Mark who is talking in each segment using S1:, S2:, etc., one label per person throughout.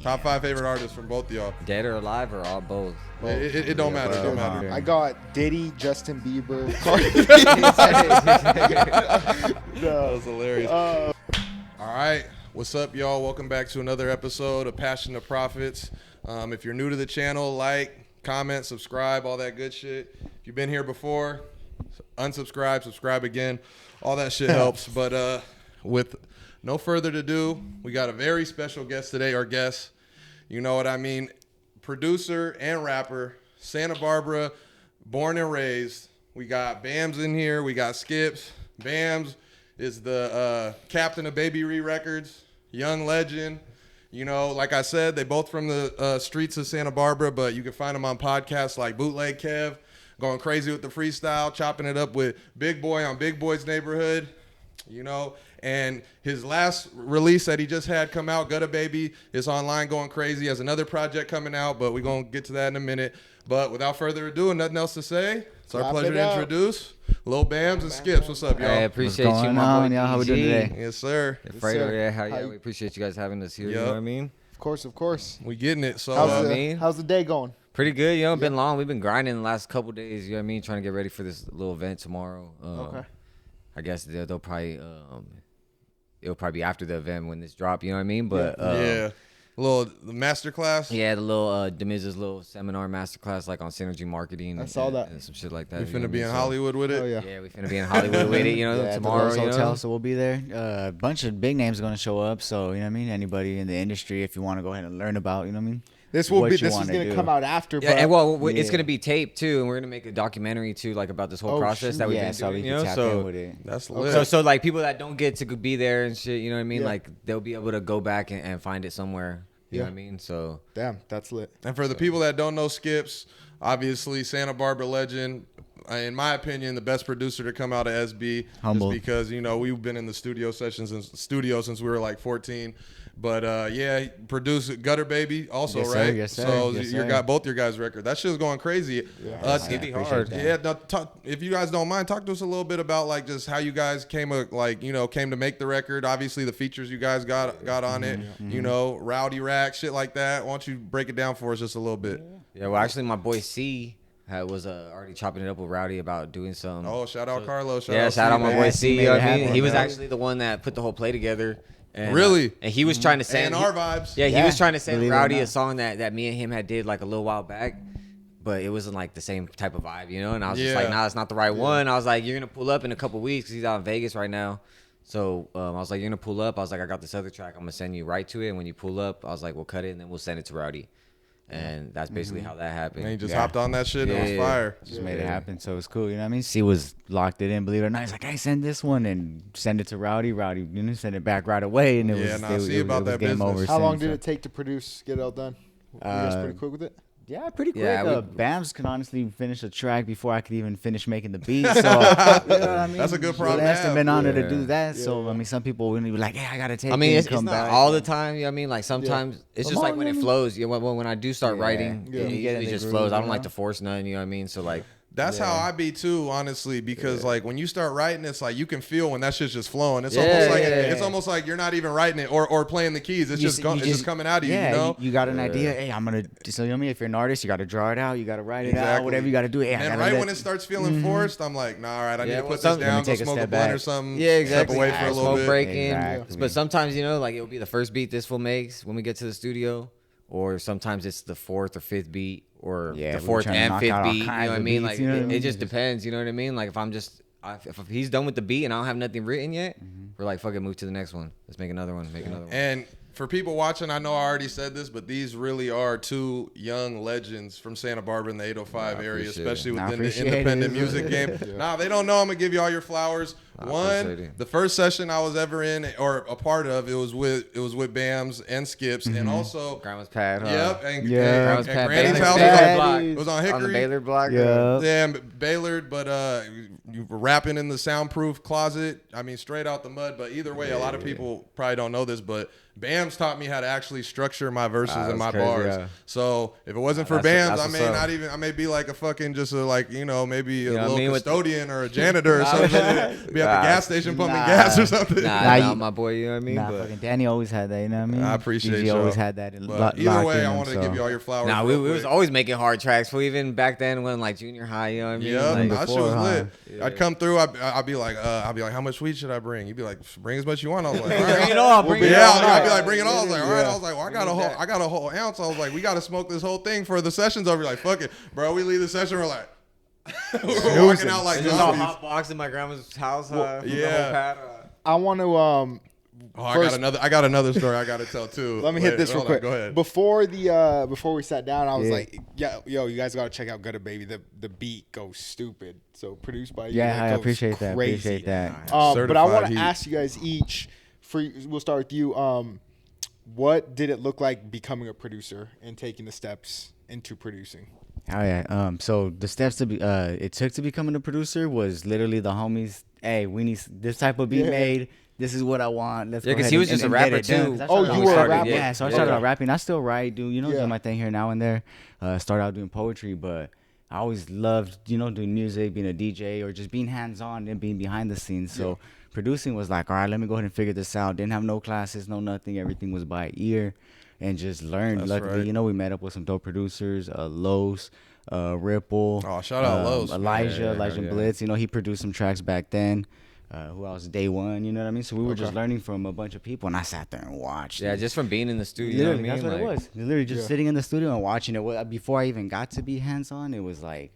S1: Top 5 favorite artists from both of y'all.
S2: Dead or alive or all both?
S1: It don't matter. It don't matter.
S3: I got Diddy, Justin Bieber.
S1: That was hilarious. All right. What's up, y'all? Welcome back to another episode of Passion to Profits. If you're new to the channel, like, comment, subscribe, all that good shit. If you've been here before, unsubscribe, subscribe again. All that shit helps. But with no further ado, we got a very special guest today. Our guest, you know what I mean, producer and rapper, Santa Barbara, born and raised. We got Bams in here. We got Skips. Bams is the captain of Baby Ree Records, young legend. You know, like I said, they both from the streets of Santa Barbara, but you can find them on podcasts like Bootleg Kev, going crazy with the freestyle, chopping it up with Big Boy on Big Boy's Neighborhood, you know. And his last release that he just had come out, Gutta Baby, is online going crazy. He has another project coming out, but we're going to get to that in a minute. But without further ado and nothing else to say, it's our pleasure to introduce Lil Bams and Skips. What's up, y'all?
S2: I appreciate you, my boy.
S3: How we doing today?
S1: Yes, sir.
S2: Fredo, yeah, we appreciate you guys having us here.
S1: Yep.
S2: You know what I mean?
S3: Of course.
S1: We getting it. So,
S3: How's the day going?
S2: Pretty good, you know. Been long. We've been grinding the last couple days. You know what I mean? Trying to get ready for this little event tomorrow.
S3: Okay.
S2: I guess they'll probably it'll probably be after the event when this drop. You know what I mean? But
S1: yeah. Little masterclass.
S2: Yeah, the little Demiz's little seminar masterclass like on synergy marketing.
S3: I saw that.
S2: And some shit like that.
S1: We finna be in Hollywood with it.
S3: Oh yeah.
S2: Yeah, we finna be in Hollywood with it. You know, tomorrow.
S4: At the Lowe's
S2: you know?
S4: Hotel, so we'll be there. A bunch of big names are going to show up. So you know what I mean. Anybody in the industry, if you want to go ahead and learn about, you know what I mean.
S3: This is going to come out after.
S2: Yeah, and well, it's going to be taped too, and we're going to make a documentary too, like about this whole process that we've been
S4: so
S2: doing.
S4: we
S2: You
S4: can
S2: know,
S4: tap
S2: so
S4: in with it.
S1: That's lit.
S2: so like people that don't get to be there and shit, you know what I mean?
S3: Yeah.
S2: Like they'll be able to go back and find it somewhere. You know what I mean? So
S3: Damn, that's lit.
S1: And for the people that don't know Skips, obviously Santa Barbara legend, in my opinion, the best producer to come out of SB.
S4: Humble.
S1: Just because, you know, we've been in the studio since we were like 14. But yeah, he produced Gutter Baby also,
S4: Yes, sir.
S1: right?
S4: Yes, sir.
S1: So
S4: Yes,
S1: you
S4: sir.
S1: got both your guys' record. That shit's going crazy.
S4: Yes,
S2: it'd be
S4: I
S2: hard.
S4: appreciate
S1: Yeah,
S4: that.
S1: now, if you guys don't mind, talk to us a little bit about like just how you guys came to make the record. Obviously, the features you guys got on it. You know, Rowdy Rack, shit like that. Why don't you break it down for us just a little bit?
S2: yeah, well, actually, my boy C was already chopping it up with Rowdy about doing some.
S1: Oh, shout out Carlos.
S2: Shout out my boy C. You know what I mean? He was actually the one that put the whole play together. And,
S1: Really?
S2: And he was trying to send
S1: And our vibes.
S2: Yeah, he
S4: Yeah,
S2: was trying to send
S4: believe it or
S2: Rowdy
S4: not.
S2: a song that me and him had did like a little while back, but it wasn't like the same type of vibe, you know. And I was just like, nah, it's not the right one. I was like, you're gonna pull up in a couple weeks because he's out in Vegas right now. So I was like, you're gonna pull up. I was like, I got this other track. I'm gonna send you right to it. And when you pull up, I was like, we'll cut it and then we'll send it to Rowdy. And that's basically how that happened.
S1: And he just hopped on that shit and it was
S2: Yeah.
S1: fire.
S4: Just made it happen, so it's cool. You know what I mean? C was locked it in, believe it or not. He's like, "Hey, send this one and send it to Rowdy. Rowdy, you know, send it back right away." And it
S1: Yeah,
S4: was,
S1: nah, see
S4: it
S1: about
S4: was
S1: that
S4: game
S1: business.
S4: over.
S3: How long
S4: since,
S3: did
S4: so.
S3: it take to produce, get it all done? You guys pretty quick with it?
S4: Yeah, pretty quick.
S2: Yeah,
S4: Bams can honestly finish a track before I could even finish making the beat. So you know what I mean?
S1: That's a good problem to
S4: Blessed and
S1: have.
S4: been honored
S2: Yeah.
S4: to do that. So I mean, some people wouldn't be like, "Hey, I gotta take."
S2: I mean,
S4: it
S2: it's
S4: and come
S2: not
S4: back.
S2: all the time. You know what I mean? Like sometimes it's just like when it
S4: Among-
S2: flows. You know, when I do start
S4: Yeah.
S2: writing,
S4: Yeah.
S2: it
S4: You get in
S2: usually
S4: the
S2: just
S4: groove,
S2: flows. I
S4: you
S2: don't like
S4: know?
S2: to force none. You know what I mean? So like,
S1: That's how I be too, honestly, because like when you start writing, it's like you can feel when that shit's just flowing. It's almost like you're not even writing it or playing the keys. It's just coming out of you.
S4: Yeah,
S1: You know.
S4: you got an idea. Hey, I'm gonna. So you know what I mean? If you're an artist, you got to draw it out. You got to write it out. Whatever you got to do. Hey,
S1: And right when it starts feeling forced, I'm like, nah, all right, I need to put this down, go
S4: take a
S1: smoke a
S4: step
S1: blunt or
S4: back.
S1: something.
S2: yeah, exactly.
S1: Step away for a little
S2: Smoke
S1: bit.
S2: break in.
S4: Exactly.
S2: But sometimes you know, like it'll be the first beat this fool makes when we get to the studio, or sometimes it's the fourth or fifth beat, or
S4: Yeah,
S2: the
S4: we
S2: fourth
S4: trying to
S2: and
S4: knock
S2: fifth
S4: out all
S2: beat. You know
S4: kinds
S2: what I
S4: of
S2: mean?
S4: beats,
S2: Like
S4: you know what I
S2: it
S4: mean?
S2: just depends. You know what I mean? Like if he's done with the beat and I don't have nothing written yet, we're like, fuck it, move to the next one. Let's make another one. Make another one.
S1: And for people watching, I know I already said this, but these really are two young legends from Santa Barbara in the 805 area,
S2: appreciate
S1: especially
S4: it. I
S1: within the
S4: appreciate
S1: independent
S4: it.
S1: music game. Nah, they don't know I'm gonna give you all your flowers.
S2: appreciate
S1: One,
S2: it.
S1: the first session I was ever in or a part of, it was with Bams and Skips, and also
S2: Grandma's pad.
S1: yep, and
S4: Yeah.
S1: Granny's
S2: Baylor
S1: house
S4: Pad.
S1: was it was on
S2: on the
S1: Hickory.
S2: Baylor block.
S4: Yeah.
S1: Yeah, Baylor, but you were rapping in the soundproof closet. I mean, straight out the mud. But either way, a lot of people probably don't know this, but Bams taught me how to actually structure my verses and my
S2: crazy,
S1: bars.
S2: yeah.
S1: So if it wasn't for Bams, I may be like a fucking just a, like, you know, maybe a little custodian or a janitor or something. Be at the gas station pumping gas or something.
S2: Nah, my boy, you know what I mean?
S4: Nah, fucking Danny always had that, you know what I mean?
S1: I appreciate
S4: you.
S1: y'all.
S4: Always had that.
S1: But either way, I wanted to give you all your flowers.
S2: Nah, we was always making hard tracks for even back then when like junior high, you know what I mean?
S1: Yeah,
S2: like,
S1: that shit was lit.
S2: Yeah.
S1: I'd come through, I'd be like, how much weed should I bring? You'd be like, bring as much you want. I was like, all right.
S2: Bring it all, bring it all.
S1: Yeah, I'd be like, bring it all. I was like, all right. I was like, well, I got a whole ounce. I was like, we got to smoke this whole thing for the sessions over. Like, fuck it, bro. We leave the session. We're like, we're walking out like
S2: there's a hot box in my grandma's house.
S1: Yeah.
S3: I want to
S1: I got another story I got to tell too.
S3: Let me hit this real quick.
S1: Go ahead.
S3: Before we sat down, I was like, yo, you guys got to check out Gutter Baby. The beat goes stupid. So produced by you.
S4: Yeah, I appreciate that.
S3: But I want to ask you guys each. We'll start with you. What did it look like becoming a producer and taking the steps into producing?
S4: Oh yeah. So the steps it took to becoming a producer was literally the homies. Hey, we need this type of beat made. This is what I want. Let's go
S2: because
S4: ahead
S2: he was just a rapper too.
S3: Oh, you were a rapper?
S4: Yeah, so I started out rapping. I still write, do my thing here now and there. Started out doing poetry, but I always loved, doing music, being a DJ, or just being hands-on and being behind the scenes. So producing was like, all right, let me go ahead and figure this out. Didn't have no classes, no nothing. Everything was by ear and just learned. Luckily, we met up with some dope producers, Los, Ripple.
S1: Oh, shout out Los.
S4: Elijah Blitz. He produced some tracks back then. Who else? Day One, you know what I mean? So we were just learning from a bunch of people, and I sat there and watched.
S2: Yeah, just from being in the studio.
S4: Literally, that's what it was. Literally just sitting in the studio and watching it. Before I even got to be hands-on, it was like,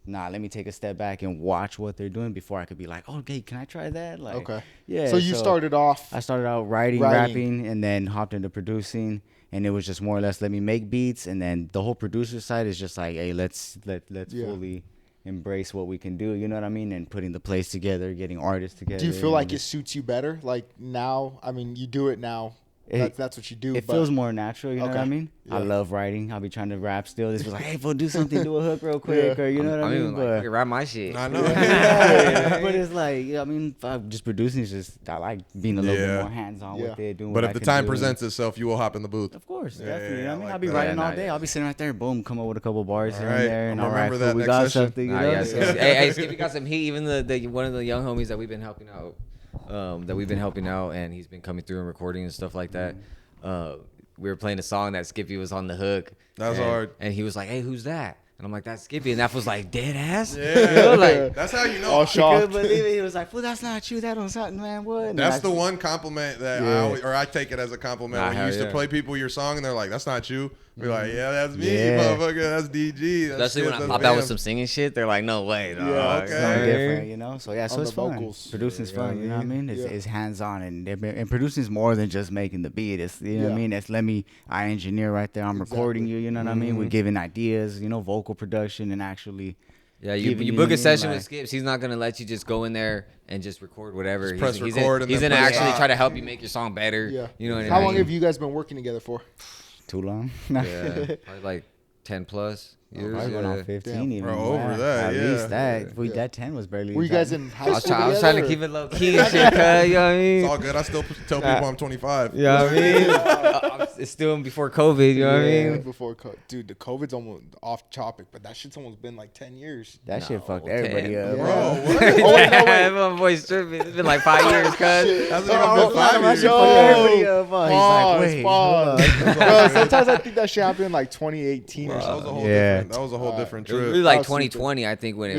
S4: nah, let me take a step back and watch what they're doing before I could be like, okay, can I try that? Like,
S3: okay.
S4: Yeah.
S3: So you started off.
S4: I started out writing, rapping, and then hopped into producing. And it was just more or less, let me make beats. And then the whole producer side is just like, hey, let's fully embrace what we can do, you know what I mean? And putting the plays together, getting artists together.
S3: Do you feel like it suits you better? Like now, I mean, you do it now. That's what you do.
S4: It feels more natural, you know what I mean? Yeah. I love writing. I'll be trying to rap still. This was like, hey, fool, do something, do a hook real quick, or you know what I mean?
S2: Like, rap my shit.
S1: I know.
S4: But it's like, just producing is just, I like being a little bit more hands-on with it. Doing
S1: but
S4: what
S1: if
S4: I
S1: the
S4: can
S1: time
S4: do.
S1: presents itself, you will hop in the booth.
S4: Of course, definitely.
S1: Yeah,
S4: I mean,
S1: like
S4: I'll be
S1: that.
S4: writing all day. I'll be sitting right there, boom, come up with a couple bars here and there, and
S1: I'm
S4: all
S1: gonna
S4: right,
S1: remember that
S4: we
S1: next
S4: got
S1: session.
S4: something.
S2: Hey, Skippy got some heat. Even the one of the young homies that we've been helping out, and he's been coming through and recording and stuff like that. We were playing a song that Skippy was on the hook.
S1: That's hard.
S2: And he was like, hey, who's that? And I'm like, that's Skippy. And that was like, dead ass?
S1: Yeah. That's how you know.
S3: All shocked.
S4: He couldn't believe it. He was like, well, that's not you. That don't sound, man, what? And
S1: That's the one compliment that I take it as a compliment. When you used to play people your song and they're like, that's not you. Be like, yeah, that's me, motherfucker. That's DG.
S2: Especially when I pop out with some singing shit, they're like, no way. Dog.
S1: Yeah, okay.
S4: Something different, So so it's fun.
S3: vocals.
S4: Producing's fun, you know what I mean? It's hands-on, and producing's more than just making the beat. It's what I mean. It's I engineer right there. I'm recording you. You know what I mean? We're giving ideas, vocal production, and actually.
S2: Yeah, you book a session with Skips. He's not gonna let you just go in there and just record whatever.
S1: Just press record.
S2: He's gonna actually try to help you make your song better.
S3: Yeah.
S2: You know what I mean?
S3: How long have you guys been working together for?
S4: Too long.
S2: Yeah, probably like 10 plus years.
S4: Probably going on 15 even.
S1: Bro, over that,
S4: At least that. That 10 was barely.
S3: Were you guys in high school
S2: I was trying to keep it low key and shit, cuz, you know what I mean?
S1: It's all good. I still tell people I'm 25.
S2: You know what I mean? It's still before COVID, you know what I mean?
S3: Before dude, the COVID's almost off topic, but that shit's almost been like 10 years.
S4: That shit fucked everybody up.
S1: Bro, what?
S2: Yeah, my boy's tripping. It's been like 5 years, cuz.
S1: Hasn't even been 5 years.
S3: Bro, sometimes I think that shit happened in like 2018 or
S1: That was a
S3: something.
S1: whole different. That was a whole different
S2: It was
S1: trip.
S2: really like
S3: That was
S2: 2020, I think, when it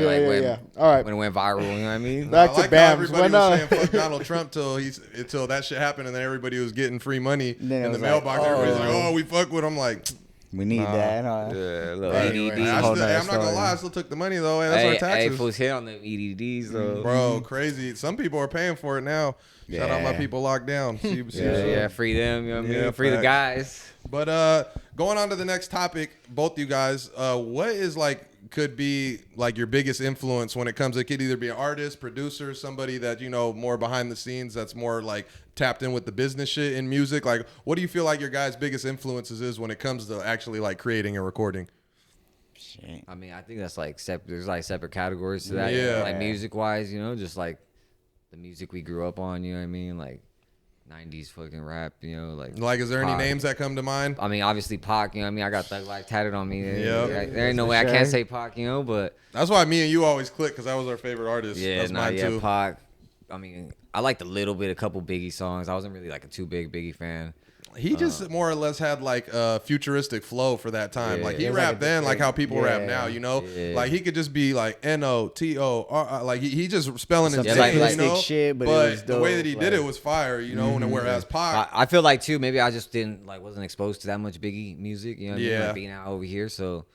S3: All right.
S2: when it went viral. You know what I mean?
S3: Back
S1: I
S3: to
S1: like how
S3: Bams.
S1: everybody was saying fuck Donald Trump till that shit happened, and then everybody was getting free money
S4: Then it
S1: in the
S4: was like,
S1: mailbox. Everybody's like, "Oh, we fuck with him." Like,
S4: We need that.
S2: Yeah, little
S1: anyway,
S2: EDD.
S1: I'm not gonna lie, I still took the money though. Hey, that's our
S2: Hey,
S1: taxes.
S2: fools hit on the EDDs though.
S1: Bro, crazy. Some people are paying for it now. Shout out my people locked down.
S2: Yeah, free them. You know what I mean?
S1: Yeah,
S2: Free the guys.
S1: But going on to the next topic, both you guys, what is could be like your biggest influence when it comes? It could either be an artist, producer, somebody that more behind the scenes that's more like tapped in with the business shit in music. Like, what do you feel like your guys' biggest influences is when it comes to actually like creating and recording?
S4: Shit.
S2: I mean, I think that's there's like separate categories to that.
S1: Yeah.
S2: Like music wise, just like the music we grew up on. You know what I mean? Like 90s fucking rap, you know,
S1: like is there
S2: Pac.
S1: any names that come to mind?
S2: I mean, obviously Pac, you know what I mean? I got Thug Life tatted on me.
S1: Yeah.
S2: There ain't no way I can't say Pac, you know, but
S1: that's why me and you always click, because that was our favorite artist.
S2: yeah,
S1: that's mine too.
S2: Pac. I mean, I liked a couple Biggie songs. I wasn't really like a too big Biggie fan.
S1: He just more or less had like a futuristic flow for that time.
S2: Yeah.
S1: Like he rapped then like how people rap now, you know?
S2: Yeah.
S1: Like he could just be like N-O-T-O-R, like he just spelling his
S2: like
S1: you know?
S4: shit, but
S1: but
S4: it was
S1: the way
S4: dope,
S1: that he did it was fire, you know? And whereas Pac,
S2: I feel like too, maybe I just wasn't exposed to that much Biggie music, you know what I mean?
S1: Yeah.
S2: Like being out over here, so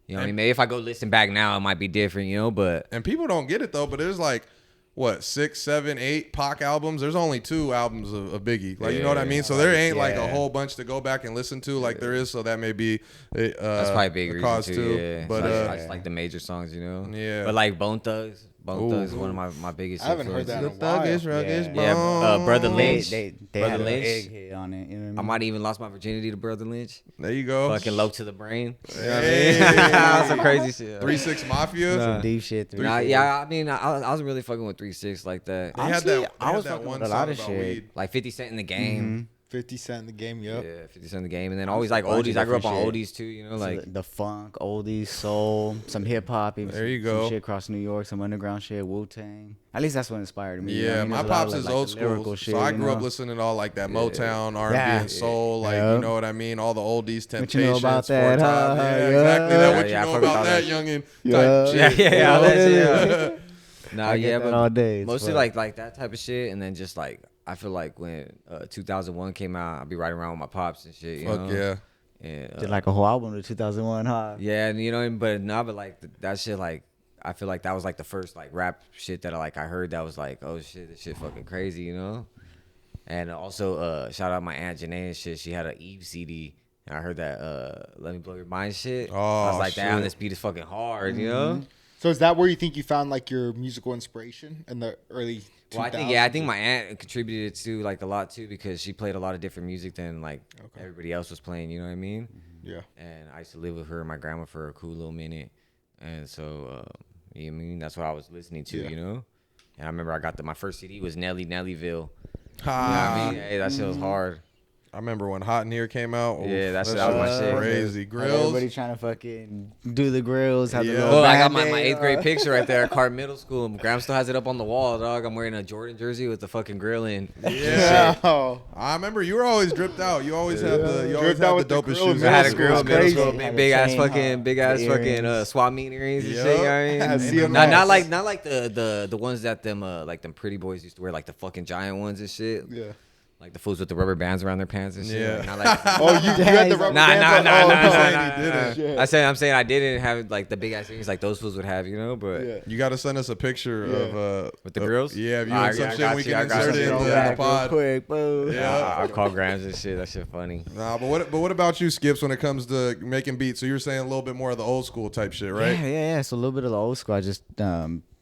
S2: you know what I mean? Maybe if I go listen back now, it might be different, you know, but
S1: and people don't get it though, but there's like what 6, 7, 8 Pac albums. There's only 2 albums of Biggie. Like you know what I mean. So there ain't like a whole bunch to go back and listen to like there is. So that may be
S2: that's probably a big reason
S1: cause
S2: too. Yeah.
S1: But
S2: I just like the major songs, you know.
S1: Yeah.
S2: But like Bone Thugs is one of my biggest.
S3: I haven't heard that in a
S1: Thuggish,
S3: while.
S1: ruggish,
S2: Yeah, Brother Lynch.
S4: They
S2: Brother
S4: had an
S2: Lynch.
S4: egg hit on it. You know what I mean?
S2: I might even lost my virginity to Brother Lynch.
S1: There you go.
S2: Fucking low to the brain.
S1: Hey.
S2: Some crazy shit.
S1: 3-6 Mafia.
S4: Some deep shit.
S2: Yeah, I mean, I wasn't really fucking with 3-6 like that.
S1: They
S4: Honestly,
S1: had that.
S4: I was
S1: that
S4: fucking
S1: one
S4: with a lot
S1: song
S4: of
S1: about
S4: shit.
S1: weed.
S2: Like 50 Cent in the game.
S3: 50 Cent in the game, yep.
S2: Yeah, 50 Cent in the game. And then always like
S4: bunch of
S2: oldies. I grew up on
S4: different shit.
S2: oldies too, you know,
S4: So
S2: like.
S4: the funk, oldies, soul, some hip hop.
S1: There you go.
S4: Some shit across New York, some underground shit, Wu-Tang. At least that's what inspired me. You know what
S1: Yeah,
S4: I mean?
S1: my
S4: There's a lot
S1: pops
S4: of,
S1: is
S4: like,
S1: old
S4: the
S1: school,
S4: lyrical
S1: so
S4: shit,
S1: I
S4: you
S1: grew up
S4: know?
S1: listening to all like that Motown, R&B,
S4: Yeah.
S1: and soul, like
S4: Yeah.
S1: you know what I mean, all the oldies, Temptations,
S4: What you know about that,
S1: Four Top.
S4: huh?
S1: Yeah,
S4: Yeah.
S1: exactly. That what you
S2: Yeah, I
S1: know
S2: fuck
S1: about
S2: with
S1: that,
S2: all
S1: youngin'
S4: Yeah.
S1: type shit.
S2: Yeah, all that shit.
S4: Yeah.
S2: Nah,
S4: I get
S2: yeah,
S4: that
S2: but
S4: all day.
S2: mostly
S4: but-
S2: like that type of shit, and then just like I feel like when 2001 came out, I'd be riding around with my pops and shit. You
S1: Fuck
S2: know?
S1: yeah.
S2: And,
S4: Did like a whole album to 2001, huh?
S2: yeah, and you know, but like that shit, like I feel like that was like the first like rap shit that I heard that was like, oh shit, this shit fucking crazy, you know. And also, shout out my aunt Janae and shit. She had an Eve CD, and I heard that "Let Me Blow Your Mind" shit.
S1: Oh,
S2: I was like, damn,
S1: shit.
S2: this beat is fucking hard, you know.
S3: So is that where you think you found like your musical inspiration in the early 2000s?
S2: Well, I think my aunt contributed to like a lot too because she played a lot of different music than like everybody else was playing. You know what I mean?
S3: Yeah.
S2: And I used to live with her and my grandma for a cool little minute, and so you know what I mean that's what I was listening to, you know. And I remember I got my first CD was Nellyville. You know what I mean? Hey, that shit was hard.
S1: I remember when Hot in Here came out.
S2: Yeah, that shit was
S1: shit
S2: my shit.
S1: crazy. Grills.
S4: Everybody trying to fucking do the grills. Have the
S1: Yeah.
S4: little
S2: Oh, I got my
S4: Band-Aid,
S2: 8th grade picture right there at Cart Middle School. Graham still has it up on the wall, dog. I'm wearing a Jordan jersey with the fucking grill in.
S1: Yeah.
S3: Oh.
S1: I remember you were always dripped out. You always had the
S3: Dripped out with the
S1: dopest
S3: grill,
S1: shoes.
S3: man.
S2: I had a
S3: Middle
S2: grill,
S3: school
S2: middle
S3: was
S2: school,
S3: crazy.
S4: Had a
S2: big ass
S4: chain,
S2: fucking, big ass
S4: the
S2: fucking
S4: earrings.
S2: swap meet earrings and
S1: Yup.
S2: shit. You know what I mean?
S3: I see 'em
S2: not
S3: nice.
S2: like the ones that them pretty boys used to wear, like the fucking giant ones and shit.
S3: Yeah.
S2: Like the fools with the rubber bands around their pants and shit.
S1: Yeah.
S2: Like, not like,
S3: Oh, you had the rubber
S2: Nah,
S3: bands
S2: nah,
S3: on?
S2: nah,
S3: Oh,
S2: nah,
S3: no.
S2: nah,
S1: he didn't.
S3: Shit.
S2: I'm saying I didn't have like the big ass earrings like those fools would have, you know. But
S3: Yeah.
S1: You got to send us a picture of
S2: with the grills.
S1: Yeah, if you
S2: Ah,
S1: want some
S2: yeah, I
S1: shit,
S2: got
S1: we
S2: you,
S1: can
S2: I got
S1: insert
S2: you.
S1: it in
S2: Go
S1: the
S2: back
S1: pod.
S4: quick, boom.
S1: Yeah.
S2: I call Grams and shit. That shit funny.
S1: Nah, but what about you, Skips? When it comes to making beats, so you're saying a little bit more of the old school type shit, right?
S4: Yeah. So a little bit of the old school. I just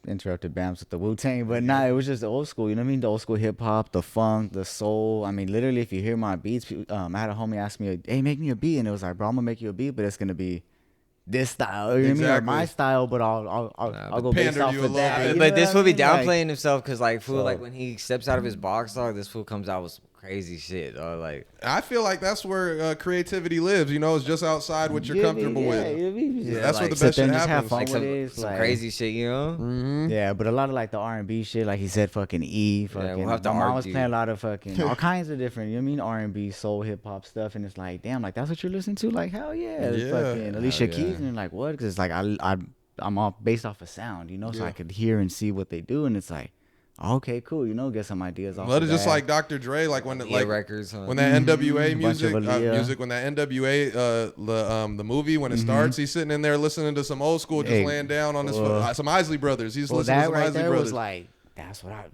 S4: interrupted Bams with the Wu-Tang, but nah, it was just the old school. You know what I mean? The old school hip hop, the funk, the soul. I mean, literally, if you hear my beats, I had a homie ask me, "Hey, make me a beat," and it was like, "Bro, I'm gonna make you a beat, but it's gonna be this style, you know what I mean, or
S1: Exactly.
S4: my style, but I'll go based
S1: pander
S4: off
S1: you a
S4: of
S1: little
S4: that."
S1: bit.
S4: you
S2: But
S4: know
S2: this
S4: what
S2: fool
S4: I
S2: be
S4: mean? Like,
S2: downplaying himself because like fool,
S4: So-
S2: like when he steps out of his box, dog, this fool comes out with some crazy shit, dog. Like
S1: I feel like that's where creativity lives. You know, it's just outside what you're
S4: yeah,
S1: comfortable
S4: yeah,
S1: with.
S4: yeah,
S1: That's where
S4: like,
S1: the
S4: sit
S1: best
S4: there
S1: shit
S4: and just have
S1: happens.
S4: fun
S2: like
S4: with it.
S2: some
S4: Like,
S2: crazy shit, you know.
S4: Yeah, but a lot of like the R&B shit, like he said, fucking E, fucking.
S2: we'll have to
S4: my mom was
S2: argue.
S4: playing a lot of fucking all kinds of different, you know what I mean, R&B, soul, hip hop stuff, and it's like, damn, like that's what you're listening to, like hell yeah, it's
S1: Yeah.
S4: fucking Alicia
S2: Hell yeah.
S4: Keys, and like what? Because it's like I'm all based off of sound, you know, so
S3: Yeah.
S4: I could hear and see what they do, and it's like, okay, cool, you know, get some ideas off.
S1: But
S4: of
S1: it's just
S4: that.
S1: like Dr. Dre, like when
S2: Yeah,
S1: like
S2: records, huh?
S1: when that NWA
S4: Bunch of
S1: music,
S4: Aaliyah.
S1: when that NWA the movie when it starts, he's sitting in there listening to some old school, just
S4: Hey,
S1: laying down on his
S4: well-
S1: some Isley Brothers. He's
S4: well,
S1: listening to
S4: that
S1: some
S4: right
S1: Isley
S4: there
S1: Brothers.
S4: was like. That's what I.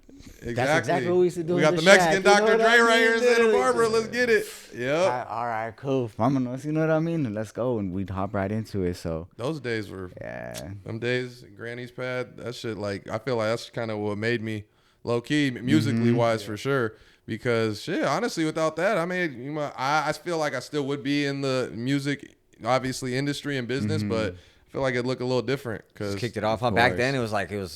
S1: Exactly.
S4: That's exactly what we used to do.
S1: We
S4: in
S1: got the
S4: Shack,
S1: Mexican
S4: you know
S1: Dr.
S4: what I
S1: Dre right
S4: mean?
S1: here in Santa
S4: Literally.
S1: Barbara. Let's get it. Yep.
S4: All right, cool. Mama, you know what I mean? And let's go, and we'd hop right into it. So
S1: Those days were
S4: yeah.
S1: them days. Granny's pad. That shit. Like I feel like that's kind of what made me low key musically wise for sure. Because shit, honestly, without that, I mean, I feel like I still would be in the music, obviously industry and business, but feel like it'd look a little different. Cause
S2: just kicked it off. Back then, it was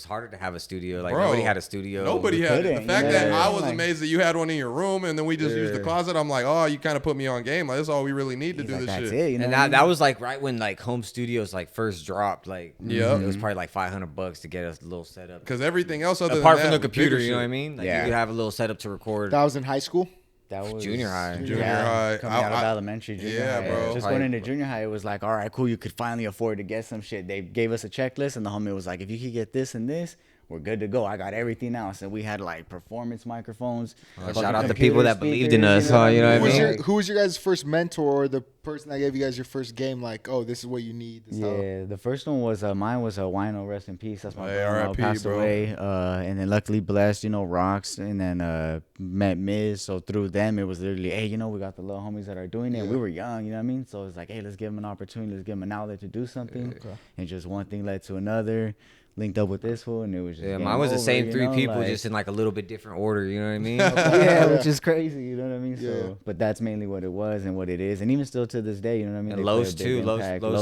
S2: harder to have a studio. Like, nobody had a studio.
S1: Nobody had it. The fact that I was
S4: like,
S1: amazed that you had one in your room and then we just used the closet. I'm like, oh, you kind of put me on game. Like, that's all we really need to do this shit.
S4: It, you know
S2: and that was like right when like home studios like first dropped. Like, it was probably like $500 to get a little setup.
S1: Because everything else other
S2: apart
S1: than
S2: from
S1: that,
S2: the computer, you know what I mean? Like, you could have a little setup to record.
S3: That was in high school?
S4: That was
S2: junior high.
S1: Junior high.
S4: Coming out of elementary, junior high.
S1: Bro.
S4: Just going into junior high, it was like, all right, cool. You could finally afford to get some shit. They gave us a checklist, and the homie was like, if you could get this and this, we're good to go. I got everything else. And we had like performance microphones.
S2: Shout out the people that believed in us, huh? You know what I mean?
S3: Who was your guys' first mentor or the person that gave you guys your first game? Like, oh, this is what you need.
S4: The first one was mine was Wino, rest in peace. That's my brother, passed
S1: bro.
S4: away. And then luckily blessed, Rocks, and then met Miz. So through them, it was literally, hey, we got the little homies that are doing it. We were young, you know what I mean? So it's like, hey, let's give them an opportunity. Let's give them an outlet to do something. And just one thing led to another. Linked up with this one, and it was just
S2: mine was the same three people, just in like a little bit different order. You know what I mean?
S4: Which is crazy. You know what I mean? So, but that's mainly what it was and what it is, and even still to this day, you know what I mean?
S2: And Los too. Los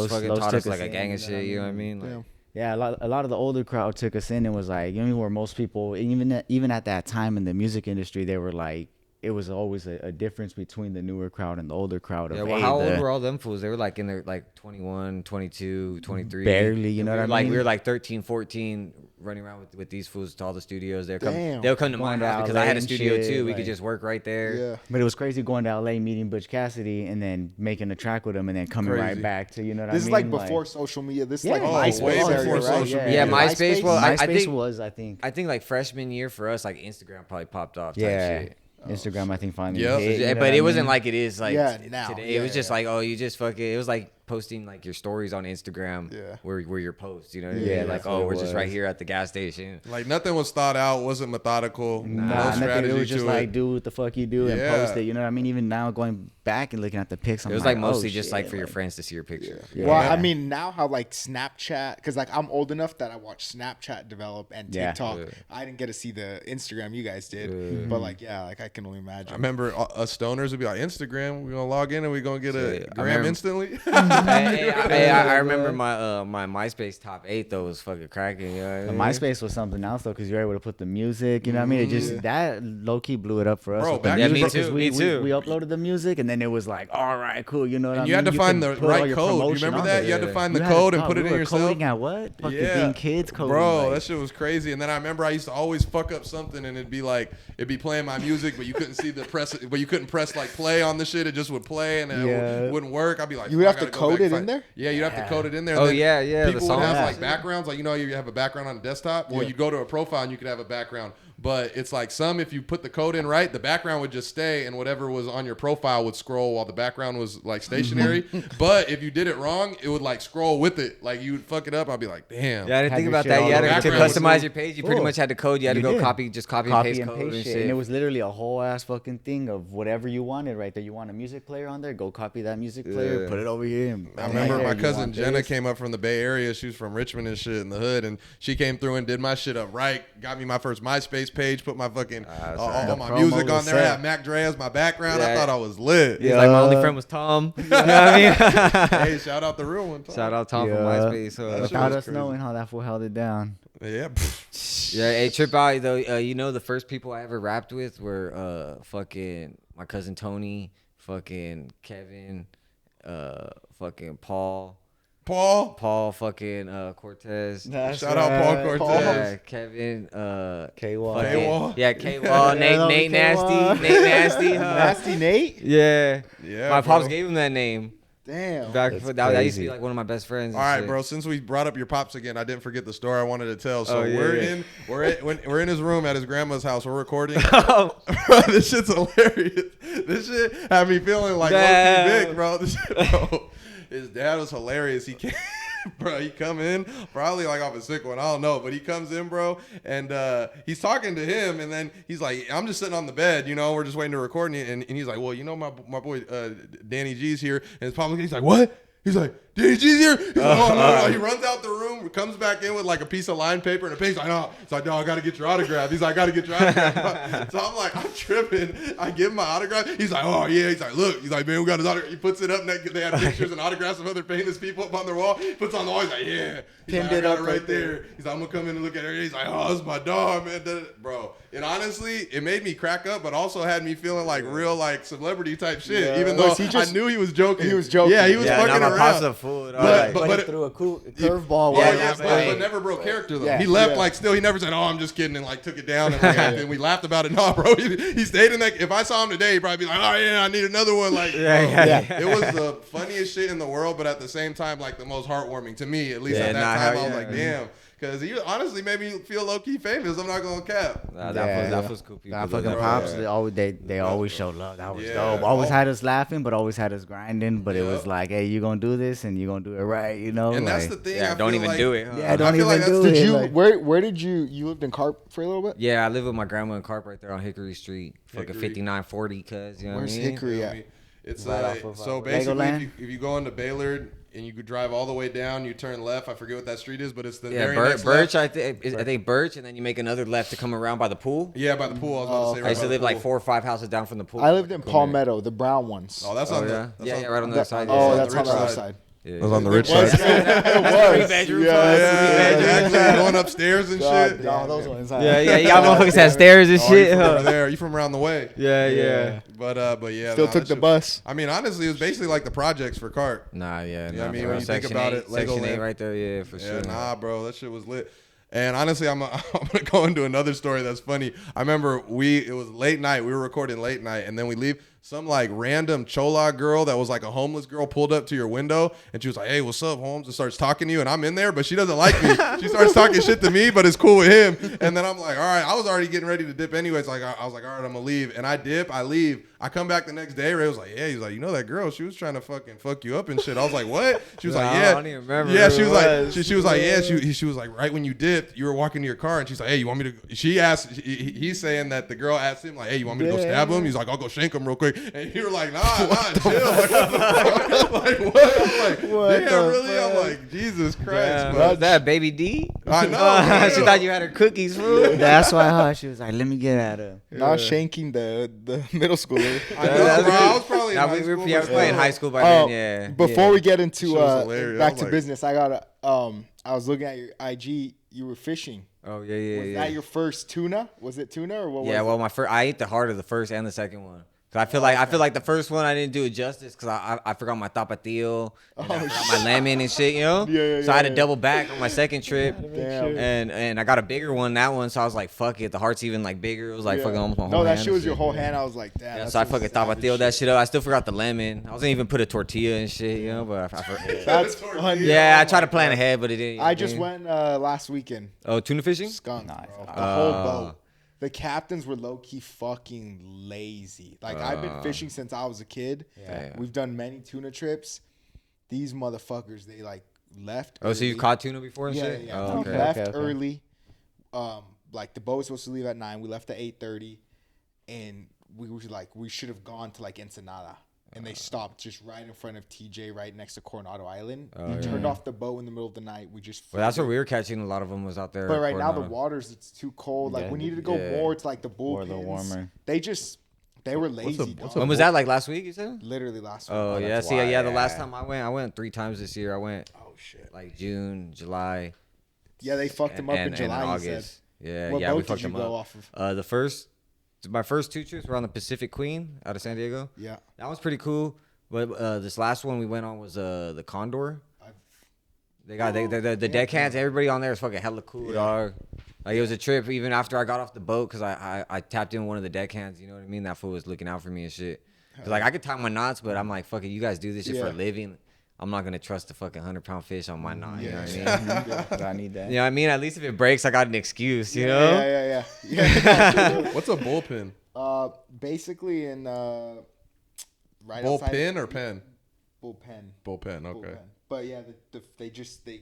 S2: fucking taught us like a gang of shit. You know what I mean? Like,
S4: yeah, a lot of the older crowd took us in and was like, where most people, even at that time in the music industry, they were like. It was always a difference between the newer crowd and the older crowd.
S2: How old were all them fools? They were like in their like 21, 22, 23.
S4: Barely, you know what I mean?
S2: Like we were like 13, 14, running around with these fools to all the studios. They'll come to my house because I had a studio too. We could just work right there.
S3: Yeah.
S4: But it was crazy going to LA, meeting Butch Cassidy, and then making a track with him, and then coming right back to, you know what I mean?
S3: This is like before social media. This is like MySpace.
S1: Way before social media.
S2: Yeah, MySpace. Well,
S4: I think
S2: like freshman year for us, like Instagram probably popped off. Type shit.
S4: Instagram, I think, finally hit.
S2: But it wasn't like it is like
S3: now.
S2: Today. It was just like, oh, you just fucking. It was like posting like your stories on Instagram where your posts, you know what I mean? Like, oh, we're just right here at the gas station.
S1: Like nothing was thought out, wasn't methodical.
S4: No strategy. It was just like do what the fuck you do and post it. You know what I mean? Even now going back and looking at the pics,
S2: it was like mostly just like for your friends to see your picture.
S3: Well, I mean, now how like Snapchat, because like I'm old enough that I watched Snapchat develop and TikTok. I didn't get to see the Instagram you guys did, but like like I can only imagine.
S1: I remember us stoners would be like, Instagram, we're gonna log in and we're gonna get a gram instantly.
S2: I remember my MySpace top 8 though was fucking cracking. You know what I mean?
S4: MySpace was something else though, because you're able to put the music. You know what I mean? It just that low key blew it up for us.
S1: Bro,
S2: me too.
S4: We uploaded the music and then it was like, all right, cool. You know what I mean?
S1: You had to find the right code. You remember that? You had to find the code and put it in yourself.
S4: Coding at what? Fucking being kids coding.
S1: Bro, that shit was crazy. And then I remember I used to always fuck up something and it'd be playing my music, but you couldn't see the press. But you couldn't press like play on the shit. It just would play and it wouldn't work. I'd be like,
S3: you would have to code it in there.
S1: Yeah, you'd have to code it in there.
S2: Oh yeah.
S1: People would have like backgrounds, like you have a background on a desktop. Well, you go to a profile and you could have a background. But it's like if you put the code in right, the background would just stay and whatever was on your profile would scroll while the background was like stationary. But if you did it wrong, it would like scroll with it. Like you would fuck it up. I'd be like, damn.
S2: Yeah, I didn't think about that. You had to customize your page. You pretty much had to code. You had to go copy and paste code and shit.
S4: And it was literally a whole ass fucking thing of whatever you wanted right there. You want a music player on there? Go copy that music player, put it over here. And
S1: I remember my cousin Jenna came up from the Bay Area. She was from Richmond and shit in the hood. And she came through and did my shit up right. Got me my first MySpace page, put my fucking all my music on there. I had Mac Dre as my background. I thought I was lit.
S2: Yeah, like my only friend was Tom. You know what I mean?
S1: Hey, shout out the real one. Tom.
S2: Shout out Tom from MySpace.
S4: Without us knowing how that fool held it down.
S1: Yeah.
S2: Hey, trip out though. The first people I ever rapped with were fucking my cousin Tony, fucking Kevin, fucking Paul, fucking Cortez.
S1: Shout out Paul Cortez.
S2: Yeah, Kevin,
S3: K-Wall.
S2: Yeah, K-Wall. Nate Nasty.
S3: Nasty Nate?
S2: Yeah. My pops
S1: bro.
S2: gave him that name.
S3: Damn.
S2: That used to be like one of my best friends.
S1: All right, bro. Since we brought up your pops again, I didn't forget the story I wanted to tell. So we're in his room at his grandma's house. We're recording. Bro, this shit's hilarious. This shit had me feeling like low-key big, bro. His dad was hilarious. He came, bro. He come in probably like off a sick one. I don't know, but he comes in, bro, and he's talking to him, and then he's like, "I'm just sitting on the bed, we're just waiting to record." And he's like, "Well, my boy Danny G's here," and his pop. He's like, "What?" He's like, DG's here. He's like, oh, no. He runs out the room, comes back in with like a piece of lined paper and a pen. He's like, no. He's like, no, I got to get your autograph. He's like, I got to get your autograph. So I'm like, I'm tripping. I give him my autograph. He's like, oh, yeah. He's like, look. He's like, man, we got his autograph. He puts it up. They had pictures and autographs of other famous people up on their wall. He puts on the wall. He's like, yeah. He's
S3: Pinned
S1: like,
S3: it
S1: I got
S3: up
S1: it right
S3: right there.
S1: there. He's like, I'm going to come in and look at it. He's like, oh, this is my dog, man. Bro. And honestly, it made me crack up, but also had me feeling like real, like celebrity type shit.
S3: Yeah.
S1: Even though I knew he was joking. He was joking. Yeah, he was fucking around.
S2: Food,
S1: but
S4: threw a curveball.
S1: But never broke character though. Yeah, he left like still. He never said, "Oh, I'm just kidding," and like took it down. And, and we laughed about it. No, bro, he stayed in that. If I saw him today, he'd probably be like, "Oh yeah, I need another one." Like, it was the funniest shit in the world, but at the same time, like the most heartwarming to me. At least at that time, I was like, "Damn." Because he honestly made me feel low-key famous. I'm not going to cap.
S2: That was cool. People
S4: fucking props. They always showed love. That was dope. Always had us laughing, but always had us grinding. But it was like, hey, you going to do this and you going to do it right, you know?
S1: And
S4: like,
S1: that's the thing.
S2: Yeah, don't even do it. Huh?
S4: Yeah, don't even do it.
S3: Did you, where did you lived in Carp for a little bit?
S2: Yeah, I lived with my grandma in Carp right there on Hickory Street. Fucking 5940, cuz, you know
S3: Where's
S2: what I mean?
S3: Hickory at?
S1: It's so basically, if you go into Baylord and you could drive all the way down, you turn left. I forget what that street is, but it's the very next
S2: Birch.
S1: left.
S2: I think Birch, and then you make another left to come around by the pool.
S1: Yeah, by the pool. I was about to say.
S2: I used to live like 4 or 5 houses down from the pool.
S3: I lived in Palmetto, the brown ones.
S1: Oh, that's on the
S2: right on the other side.
S3: Oh, that's on the other side.
S1: It was on the rich side.
S3: It was.
S2: 3 bedroom.
S1: Exactly. Going upstairs and shit.
S3: No, those ones.
S2: Y'all motherfuckers had stairs and shit.
S1: Over there. You from around the way?
S2: Yeah.
S1: But yeah.
S3: Still took the bus.
S1: I mean, honestly, it was basically like the projects for Cart.
S2: Nah, yeah.
S1: I mean, when you think about it,
S2: Section 8
S1: Legoland
S2: right there, yeah, for sure.
S1: Nah, bro, that shit was lit. And honestly, I'm gonna go into another story that's funny. I remember it was late night. We were recording late night, and then we leave. Some like random Chola girl that was like a homeless girl pulled up to your window, and she was like, "Hey, what's up, Holmes?" and starts talking to you, and I'm in there, but she doesn't like me. She starts talking shit to me, but it's cool with him. And then I'm like, all right, I was already getting ready to dip anyways. Like I was like, all right, I'm gonna leave, and I dip, I leave. I come back the next day. Ray was like, yeah, he's like, you know that girl? She was trying to fucking fuck you up and shit. I was like, what? She was like, yeah.
S2: I don't even remember.
S1: Yeah, she was like, she was like, yeah. She was like, right when you dipped, you were walking to your car, and she's like, hey, you want me to? She asked. He's saying that the girl asked him like, hey, you want me to go stab him? He's like, I'll go shank him real quick. And you were like, nah, chill. Like, what? I'm like, damn, really? I'm like, Jesus Christ.
S2: Was that Baby D?
S1: I know.
S2: She thought you had her cookies, fool.
S4: That's why she was like, let me get at her.
S3: Not shanking the middle schooler.
S1: I know, bro. I was probably in high school.
S2: We were playing high school by then, yeah.
S3: Before we get into back to
S1: like,
S3: business, I got I was looking at your IG. You were fishing.
S2: Oh yeah.
S3: Was that your first tuna? Was it tuna or what?
S2: Yeah, well, I ate the heart of the first and the second one. Cause I feel like the first one I didn't do it justice because I forgot my tapatio, and I forgot my lemon and shit, you know. So I had to double back on my second trip.
S3: Damn.
S2: And I got a bigger one that one, so I was like, fuck it, the heart's even like bigger. It was like fucking almost my whole hand.
S3: No, that shit was your whole hand. I was like, damn.
S2: Yeah, so I fucking tapatio that shit up. I still forgot the lemon. I was gonna even put a tortilla and shit, you know, but I forgot.
S3: That's funny.
S2: Yeah, I tried to plan ahead, but it didn't.
S3: I just went last weekend.
S2: Oh, tuna fishing?
S3: Skunk, bro. The whole boat. The captains were low-key fucking lazy. Like, I've been fishing since I was a kid. Yeah. We've done many tuna trips. These motherfuckers, they, like, left
S2: early. So you caught tuna before and shit?
S3: Yeah. Oh, okay. We left early. Like, the boat was supposed to leave at 9. We left at 8:30. And we were like, we should have gone to, like, Ensenada. And they stopped just right in front of TJ, right next to Coronado Island. We turned off the boat in the middle of the night. We just.
S2: Well, that's where we were catching. A lot of them was out there.
S3: But right now the waters, it's too cold. Like we needed to go more to like the bullpens.
S4: Or the warmer.
S3: They were lazy.
S2: When was that? Like last week? You said?
S3: Literally last week.
S2: Oh yeah. See, yeah. The last time I went 3 times this year. I went.
S3: Oh shit.
S2: Like June, July.
S3: Yeah, they fucked them up in July.
S2: And August. Yeah,
S3: what
S2: yeah. We
S3: boat
S2: fucked
S3: did you
S2: them
S3: go
S2: up.
S3: off of?
S2: My first 2 trips were on the Pacific Queen out of San Diego.
S3: Yeah.
S2: That was pretty cool. But this last one we went on was the Condor. They got the deckhands. Everybody on there is fucking hella cool, dog. Like it was a trip even after I got off the boat because I tapped in one of the deckhands. You know what I mean? That fool was looking out for me and shit. Cause like I could tie my knots, but I'm like, fuck it, you guys do this shit for a living. I'm not gonna trust a fucking 100-pound fish on my knot. You know what I mean?
S4: I need that.
S2: You know what I mean? At least if it breaks, I got an excuse. You know?
S3: Yeah.
S1: What's a bullpen?
S3: Basically in right
S1: bullpen
S3: outside
S1: or pen?
S3: Bullpen.
S1: Bullpen. Okay.
S3: Bullpen. But yeah, they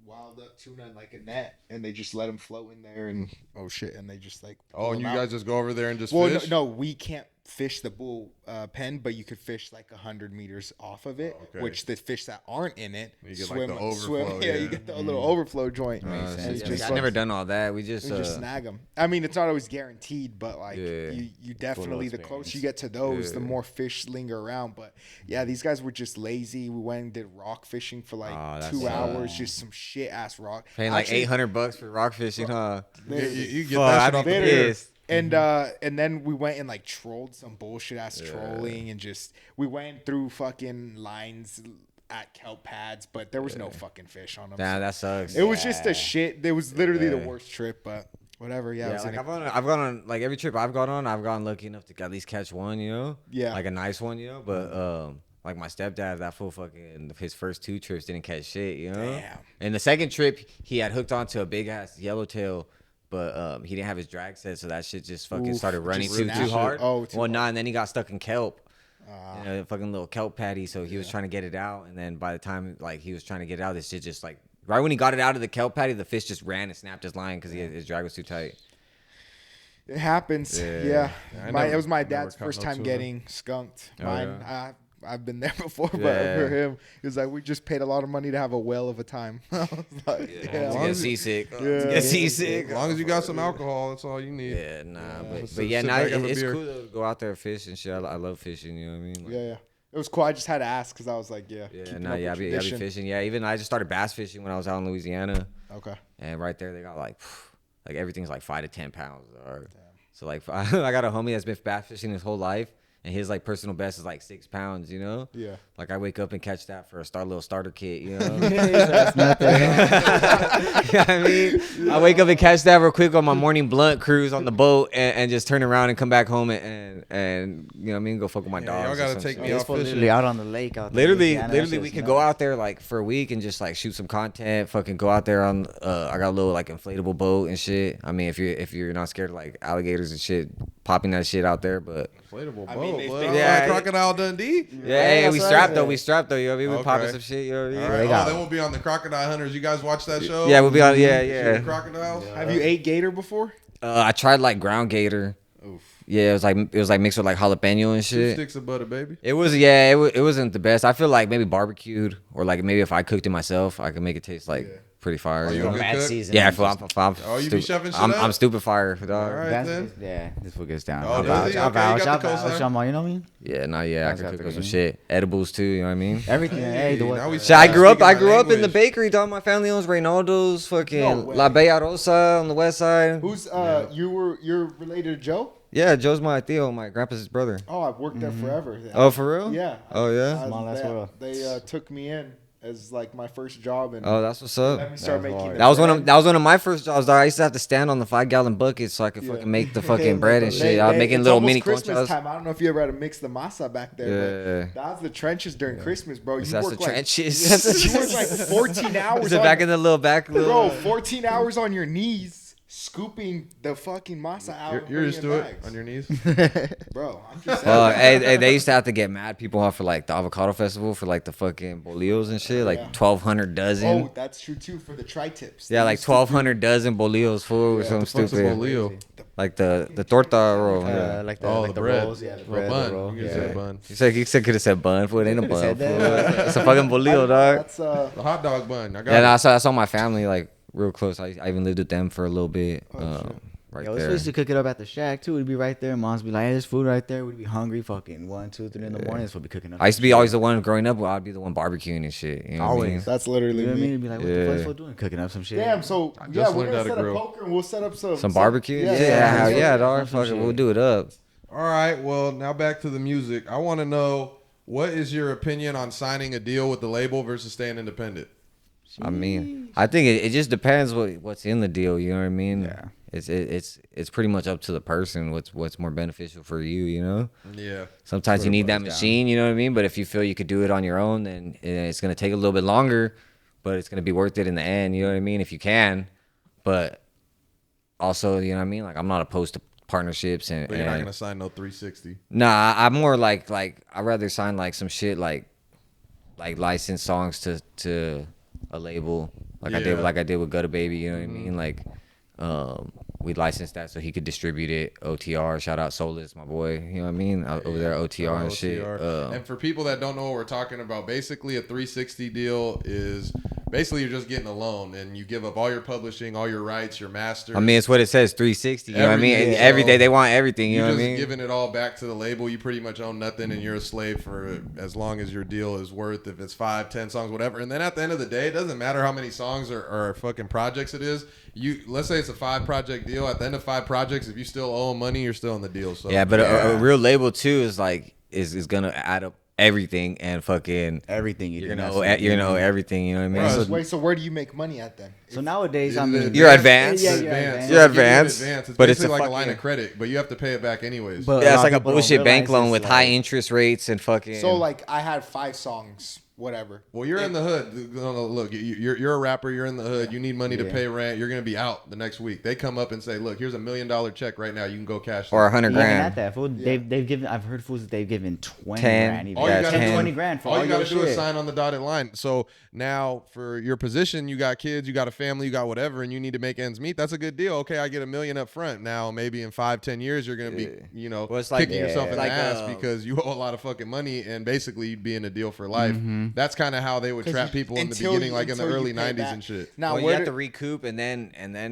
S3: wild up tuna in like a net, and they just let them float in there, and and they just like.
S1: Oh, and you guys just go over there and just
S3: fish?
S1: Fish?
S3: No, we can't. fish the bull pen, but you could fish like 100 meters off of it, which the fish that aren't in it
S1: You get like the overflow,
S3: yeah, you get the little overflow joint. And it's
S2: Yeah,
S3: just
S2: I've never done all that. We
S3: just
S2: just
S3: snag them. I mean, it's not always guaranteed, but like
S2: Yeah.
S3: you definitely, the
S4: experience.
S3: closer you get to those, the more fish linger around. But yeah, these guys were just lazy. We went and did rock fishing for like
S2: Oh, that's
S3: 2 hours, just some shit ass rock.
S2: paying like
S3: Actually,
S2: $800 for rock fishing, huh?
S1: You get
S2: Fuck,
S1: that
S2: I'd
S1: shit
S2: be
S1: off the
S3: Literally.
S1: pier.
S2: pissed.
S3: And then we went and like trolled some bullshit ass trolling, and just we went through fucking lines at kelp pads, but there was no fucking fish on them.
S2: Nah, that sucks.
S3: It was just a shit. It was literally the worst trip, but whatever. Yeah, it
S2: Yeah,
S3: was
S2: like
S3: in it.
S2: I've gone on like every trip I've gone on, I've gone lucky enough to at least catch one, you know?
S3: Yeah.
S2: Like a nice one, you know? But like my stepdad, that fool fucking his first 2 trips didn't catch shit, you know?
S3: Damn.
S2: And the second trip he had hooked onto a big ass yellowtail, but he didn't have his drag set, so that shit just fucking
S3: Oof,
S2: started running
S3: just
S2: too
S3: snapped.
S2: hard.
S3: Oh, too
S2: well,
S3: hard.
S2: nah, and then he got stuck in kelp. A fucking little kelp patty, so he was trying to get it out, and then by the time like he was trying to get it out, this shit just like right when he got it out of the kelp patty, the fish just ran and snapped his line because his drag was too tight.
S3: It happens.
S2: Yeah.
S3: Yeah. It was my
S1: never
S3: dad's
S1: caught
S3: first
S1: no
S3: time
S1: tuna.
S3: getting skunked.
S2: Oh,
S3: Mine,
S2: yeah.
S3: I've been there before, but
S2: Yeah.
S3: for him, he was like, we just paid a lot of money to have a whale of a time. I was like,
S2: To
S3: yeah.
S2: get seasick.
S3: Yeah.
S2: To get seasick.
S1: As long as you got some alcohol, that's all you need.
S2: Yeah, nah,
S1: Just
S2: but yeah,
S1: sit
S2: nah,
S1: back, have a
S2: it's
S1: beer.
S2: cool though to go out there and fish and shit. I love fishing, you know what I mean? Like,
S3: Yeah. It was cool. I just had to ask because I was like, yeah.
S2: yeah,
S3: keeping
S2: nah,
S3: up
S2: yeah, I
S3: with
S2: be
S3: tradition.
S2: fishing. Yeah, even I just started bass fishing when I was out in Louisiana,
S3: Okay.
S2: and right there they got like everything's like 5 to 10 pounds. Dog. So like I got a homie that's been bass fishing his whole life, and his like personal best is like 6 pounds. You know?
S3: Yeah.
S2: Like I wake up and catch that for a little starter kit. You know?
S4: That's nothing.
S2: You know what I mean? I wake up and catch that real quick on my morning blunt cruise on the boat and just turn around and come back home and you know what I mean, go fuck with my
S1: Yeah,
S2: dogs.
S1: y'all
S2: or
S1: gotta
S2: some
S1: take
S2: shit.
S1: me
S4: It's
S1: out fishing.
S4: literally out on the lake out there.
S2: Literally, we could go out there like for a week and just like shoot some content. Fucking go out there on. I got a little like inflatable boat and shit. I mean, if you're not scared of like alligators and shit, popping that shit out there. But
S1: Inflatable
S3: I
S1: boat.
S3: mean, they-
S1: blood.
S3: they-
S1: Yeah,
S2: Yeah.
S1: Crocodile Dundee.
S2: yeah, hey,
S4: that's
S2: we
S4: what I
S2: strapped though.
S4: said.
S2: We strapped though. You know what I mean? We popping
S1: Okay.
S2: some shit. You know what I mean?
S1: All right.
S4: They
S1: Oh,
S4: got-
S1: they won't be on the Crocodile Hunters. You guys watch that show?
S2: Yeah, we'll be on. Yeah,
S1: Shooting
S2: yeah.
S1: crocodiles.
S3: Have you ate gator before?
S2: I tried like ground gator.
S1: Oof.
S2: Yeah, it was like mixed with like jalapeno and
S1: 2
S2: shit.
S1: sticks of butter, baby.
S2: It wasn't the best. I feel like maybe barbecued or like maybe if I cooked it myself, I could make it taste like pretty fire.
S1: Oh,
S2: you
S1: you
S2: know?
S1: a good
S4: Mad
S1: cook?
S4: season.
S2: Yeah, I'm
S1: Oh, you be chefing shit
S2: I'm
S1: up?
S2: stupid fire, dog.
S1: All right, then.
S4: Yeah, this one gets down.
S1: Oh,
S4: I'll
S1: does
S4: vouch.
S1: he?
S4: I'll
S1: Okay, you
S4: vouch.
S1: got
S4: I'll
S1: the cosign.
S4: vouch. I'm all, you know what I mean?
S2: Yeah, no, yeah, I
S4: That's
S2: could
S4: out
S2: cook
S4: there,
S2: up some
S4: man.
S2: shit. Edibles too, you know what I mean?
S4: Everything. Hey, the
S1: Now
S4: what?
S1: we
S2: Shit, I grew up
S1: Speaking my
S2: in the
S1: language.
S2: bakery, dog. My family owns Reynaldo's, fucking
S3: No way.
S2: La Bella Rosa on the west side.
S3: Who's you're related to Joe?
S2: Yeah, Joe's my Theo, my grandpa's brother.
S3: Oh, I've worked there forever.
S2: Oh, for real?
S3: Yeah.
S2: Oh, yeah?
S4: Small ass world.
S3: They took me in as like my first job, and
S2: Oh, that's what's
S3: let
S2: up.
S3: me start
S4: That's
S3: making.
S4: hard.
S3: the
S2: That was
S3: bread.
S2: one of my first jobs, dog. I used to have to stand on the 5-gallon bucket so I could
S3: Yeah.
S2: fucking make the fucking bread and shit. I was making
S3: it's
S2: little
S3: almost
S2: mini
S3: Christmas
S2: conchas.
S3: time. I don't know if you ever had to mix the masa back there.
S2: Yeah.
S3: But that was the trenches during Christmas, bro. You
S2: That's
S3: work
S2: the
S3: like
S2: trenches.
S3: you work like 14 hours.
S2: Sit back in the little back.
S3: bro, 14 hours on your knees, scooping the fucking masa out. and
S1: You're used to
S3: putting in
S1: it
S3: bags.
S1: on your knees.
S3: Bro. I'm just saying.
S2: Hey, they used to have to get mad people off for like the avocado festival for like the fucking bolillos and shit, like
S3: Yeah.
S2: 1,200 dozen.
S3: Oh, that's true too for the tri-tips.
S2: Yeah,
S3: They
S2: like
S3: used to
S2: 1,200 dozen bolillos full or
S3: Yeah,
S2: something
S1: Fuck's a
S2: stupid.
S1: bolillo.
S2: Like the torta roll. Yeah.
S4: Like
S1: Oh,
S4: like
S1: the bread.
S4: rolls. Yeah, the
S1: Or
S4: bread.
S1: bun.
S4: The roll.
S1: You can
S4: Yeah.
S1: say bun.
S2: He could have said bun. Fool, it ain't a bun.
S4: said
S2: Fool.
S4: that.
S2: It's a fucking bolillo, dog.
S3: That's
S1: The hot dog bun. I got
S2: Yeah,
S1: it.
S2: no, I saw my family like real close. I even lived with them for a little bit. Right
S4: Yo, we
S2: there.
S4: used to cook it up at the shack too. We'd be right there. Moms be like, "Hey, there's food right there." We'd be hungry, fucking 1, 2, 3 in the morning. So we'd be cooking up.
S2: I used to be always the one growing up. I'd be the one barbecuing and shit. You know what I mean?
S4: Always.
S3: That's literally
S4: You know what I mean?
S3: me.
S4: It'd be like, "What
S2: Yeah.
S4: the fuck's fool doing? Cooking up some shit."
S3: Damn, so
S1: I
S3: yeah,
S1: just
S3: we're
S1: learned
S3: gonna
S1: how to
S3: set up
S1: grill.
S3: poker and we'll set up
S2: Some barbecue? Yeah, hell yeah, dog.
S4: some
S2: Fuck it,
S4: shit.
S2: we'll do it up.
S1: All right. Well, now back to the music. I want to know, what is your opinion on signing a deal with the label versus staying independent?
S2: I mean, I think it just depends what's in the deal. You know what I mean?
S4: Yeah.
S2: It's pretty much up to the person what's more beneficial for you. You know.
S1: Yeah.
S2: Sometimes you
S4: what it
S2: need that
S4: boils down.
S2: machine. You know what I mean? But if you feel you could do it on your own, then it's gonna take a little bit longer, but it's gonna be worth it in the end. You know what I mean? If you can, but also, you know what I mean? Like I'm not opposed to partnerships and.
S1: But you're not gonna sign no 360.
S2: Nah, I'm more like I'd rather sign like some shit like licensed songs to a label like
S1: Yeah.
S2: I did with Gutter Baby, you know what I mean? Like we licensed that so he could distribute it. OTR, shout out Solus, my boy. You know what I mean? Over there, OTR and shit.
S1: And for people that don't know what we're talking about, basically a 360 deal is basically you're just getting a loan and you give up all your publishing, all your rights, your masters.
S2: I mean, it's what it says, 360. You know what I mean?
S1: Everything.
S2: Every day they want everything. You know what I
S1: just
S2: mean?
S1: giving it all back to the label. You pretty much own nothing, and you're a slave for as long as your deal is worth. If it's 5, 10 songs, whatever. And then at the end of the day, it doesn't matter how many songs or fucking projects it is. Let's say it's a 5-project deal. At the end of 5 projects, if you still owe money, you're still in the deal. So
S2: yeah, but a real label too is like is gonna add up everything and fucking
S4: everything
S2: you know everything. You know what I mean?
S3: Right.
S2: So,
S3: Wait, so where do you make money at then?
S4: So nowadays, I mean,
S2: you're advanced.
S4: Yeah,
S2: you're advanced.
S1: It's
S2: but it's
S1: basically
S2: a
S1: like a line of credit, but you have to pay it back anyways.
S4: But
S2: yeah, it's
S4: a lot
S2: like a
S4: of people don't
S2: bullshit bank
S4: realize
S2: loan with
S4: it's
S2: high
S4: like-
S2: interest rates and fucking.
S3: So like I had 5 songs, whatever.
S1: Well, you're in the hood. No, look, you're a rapper. You're in the hood. You need money to
S4: Yeah.
S1: pay rent. You're gonna be out the next week. They come up and say, "Look, here's $1 million check right now. You can go cash."
S2: or
S1: this."
S2: 100
S4: Even
S2: grand.
S4: at that, fool, they've given. I've heard fools that they've given 20
S2: 10.
S4: grand. Even.
S1: All you
S2: Yeah,
S1: gotta
S2: 10.
S1: do,
S4: 20 grand for
S1: all you
S4: your
S1: gotta do is
S4: shit.
S1: sign on the dotted line. So now, for your position, you got kids, you got a family, you got whatever, and you need to make ends meet. That's a good deal. Okay, I get $1 million up front. Now, maybe in 5, 10 years, you're gonna be,
S2: Well, it's like-
S1: kicking yourself in
S2: like,
S1: the ass because you owe a lot of fucking money, and basically you'd be in a deal for life. That's kind of how they would trap people in the
S3: until
S1: beginning,
S3: you-
S1: like in the
S3: until you
S1: early
S3: pay
S1: 90s
S3: back.
S1: and shit.
S3: Now
S2: Well, you
S3: where
S2: have
S3: do-
S2: to recoup and then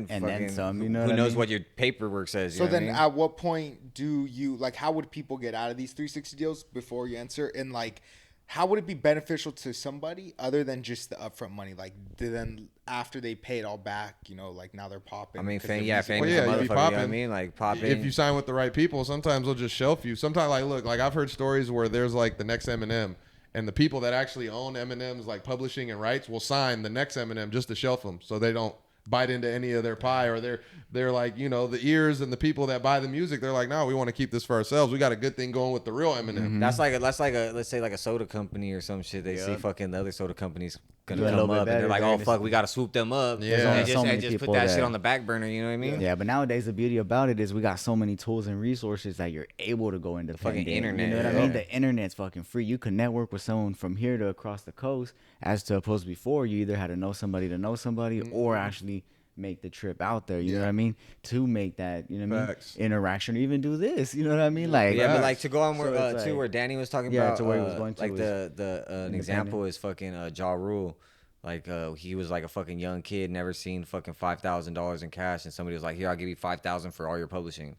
S2: fucking
S4: some, you know
S2: who
S4: what I
S2: knows
S4: mean?
S2: what your paperwork says. You
S3: So
S2: know
S3: then,
S2: what I mean?
S3: at what point do you like? How would people get out of these 360 deals before you answer? And like, how would it be beneficial to somebody other than just the upfront money? Like, then after they pay it all back, you know, like now they're popping.
S2: I mean,
S3: 'cause they're
S2: famous
S3: music-
S1: Well, yeah,
S2: motherfucker.
S1: you'd be
S2: You know what I
S1: popping.
S2: mean? Like popping.
S1: If you sign with the right people, sometimes they'll just shelf you. Sometimes, like I've heard stories where there's like the next Eminem, and the people that actually own Eminem's like publishing and rights will sign the next Eminem just to shelf them, so they don't bite into any of their pie, or they're like, you know, the ears and the people that buy the music, they're like, no, we want to keep this for ourselves. We got a good thing going with the real Eminem.
S2: That's like a let's say like a soda company or some shit. They see fucking the other soda companies gonna
S4: Do a
S2: come
S4: little bit
S2: up and they're
S4: better.
S2: like,
S4: They're
S2: oh
S4: gonna
S2: fuck, we gotta swoop them up.
S1: Yeah. There's
S2: and
S1: only
S2: just,
S4: so
S2: and
S4: many
S2: just put
S4: people
S2: that
S4: that-
S2: shit on the back burner. You know what I mean?
S4: Yeah, but nowadays the beauty about it is we got so many tools and resources that you're able to go into
S2: fucking internet,
S4: You know what I
S2: yeah.
S4: mean? The internet's fucking free. You can network with someone from here to across the coast, as to opposed before you either had to know somebody or actually make the trip out there. You know what I mean? To make that, you know what I mean?
S1: Facts.
S4: Interaction, or even do this. You know what I mean? Like,
S2: Yeah, but
S1: Facts.
S2: like to go on where
S4: So it's
S2: to
S4: like-
S2: where Danny was talking
S4: Yeah,
S2: about,
S4: to where he was going to
S2: like
S4: is
S2: an example is fucking Ja Rule. Like he was like a fucking young kid, never seen fucking $5,000 in cash, and somebody was like, "Here, I'll give you 5,000 for all your publishing."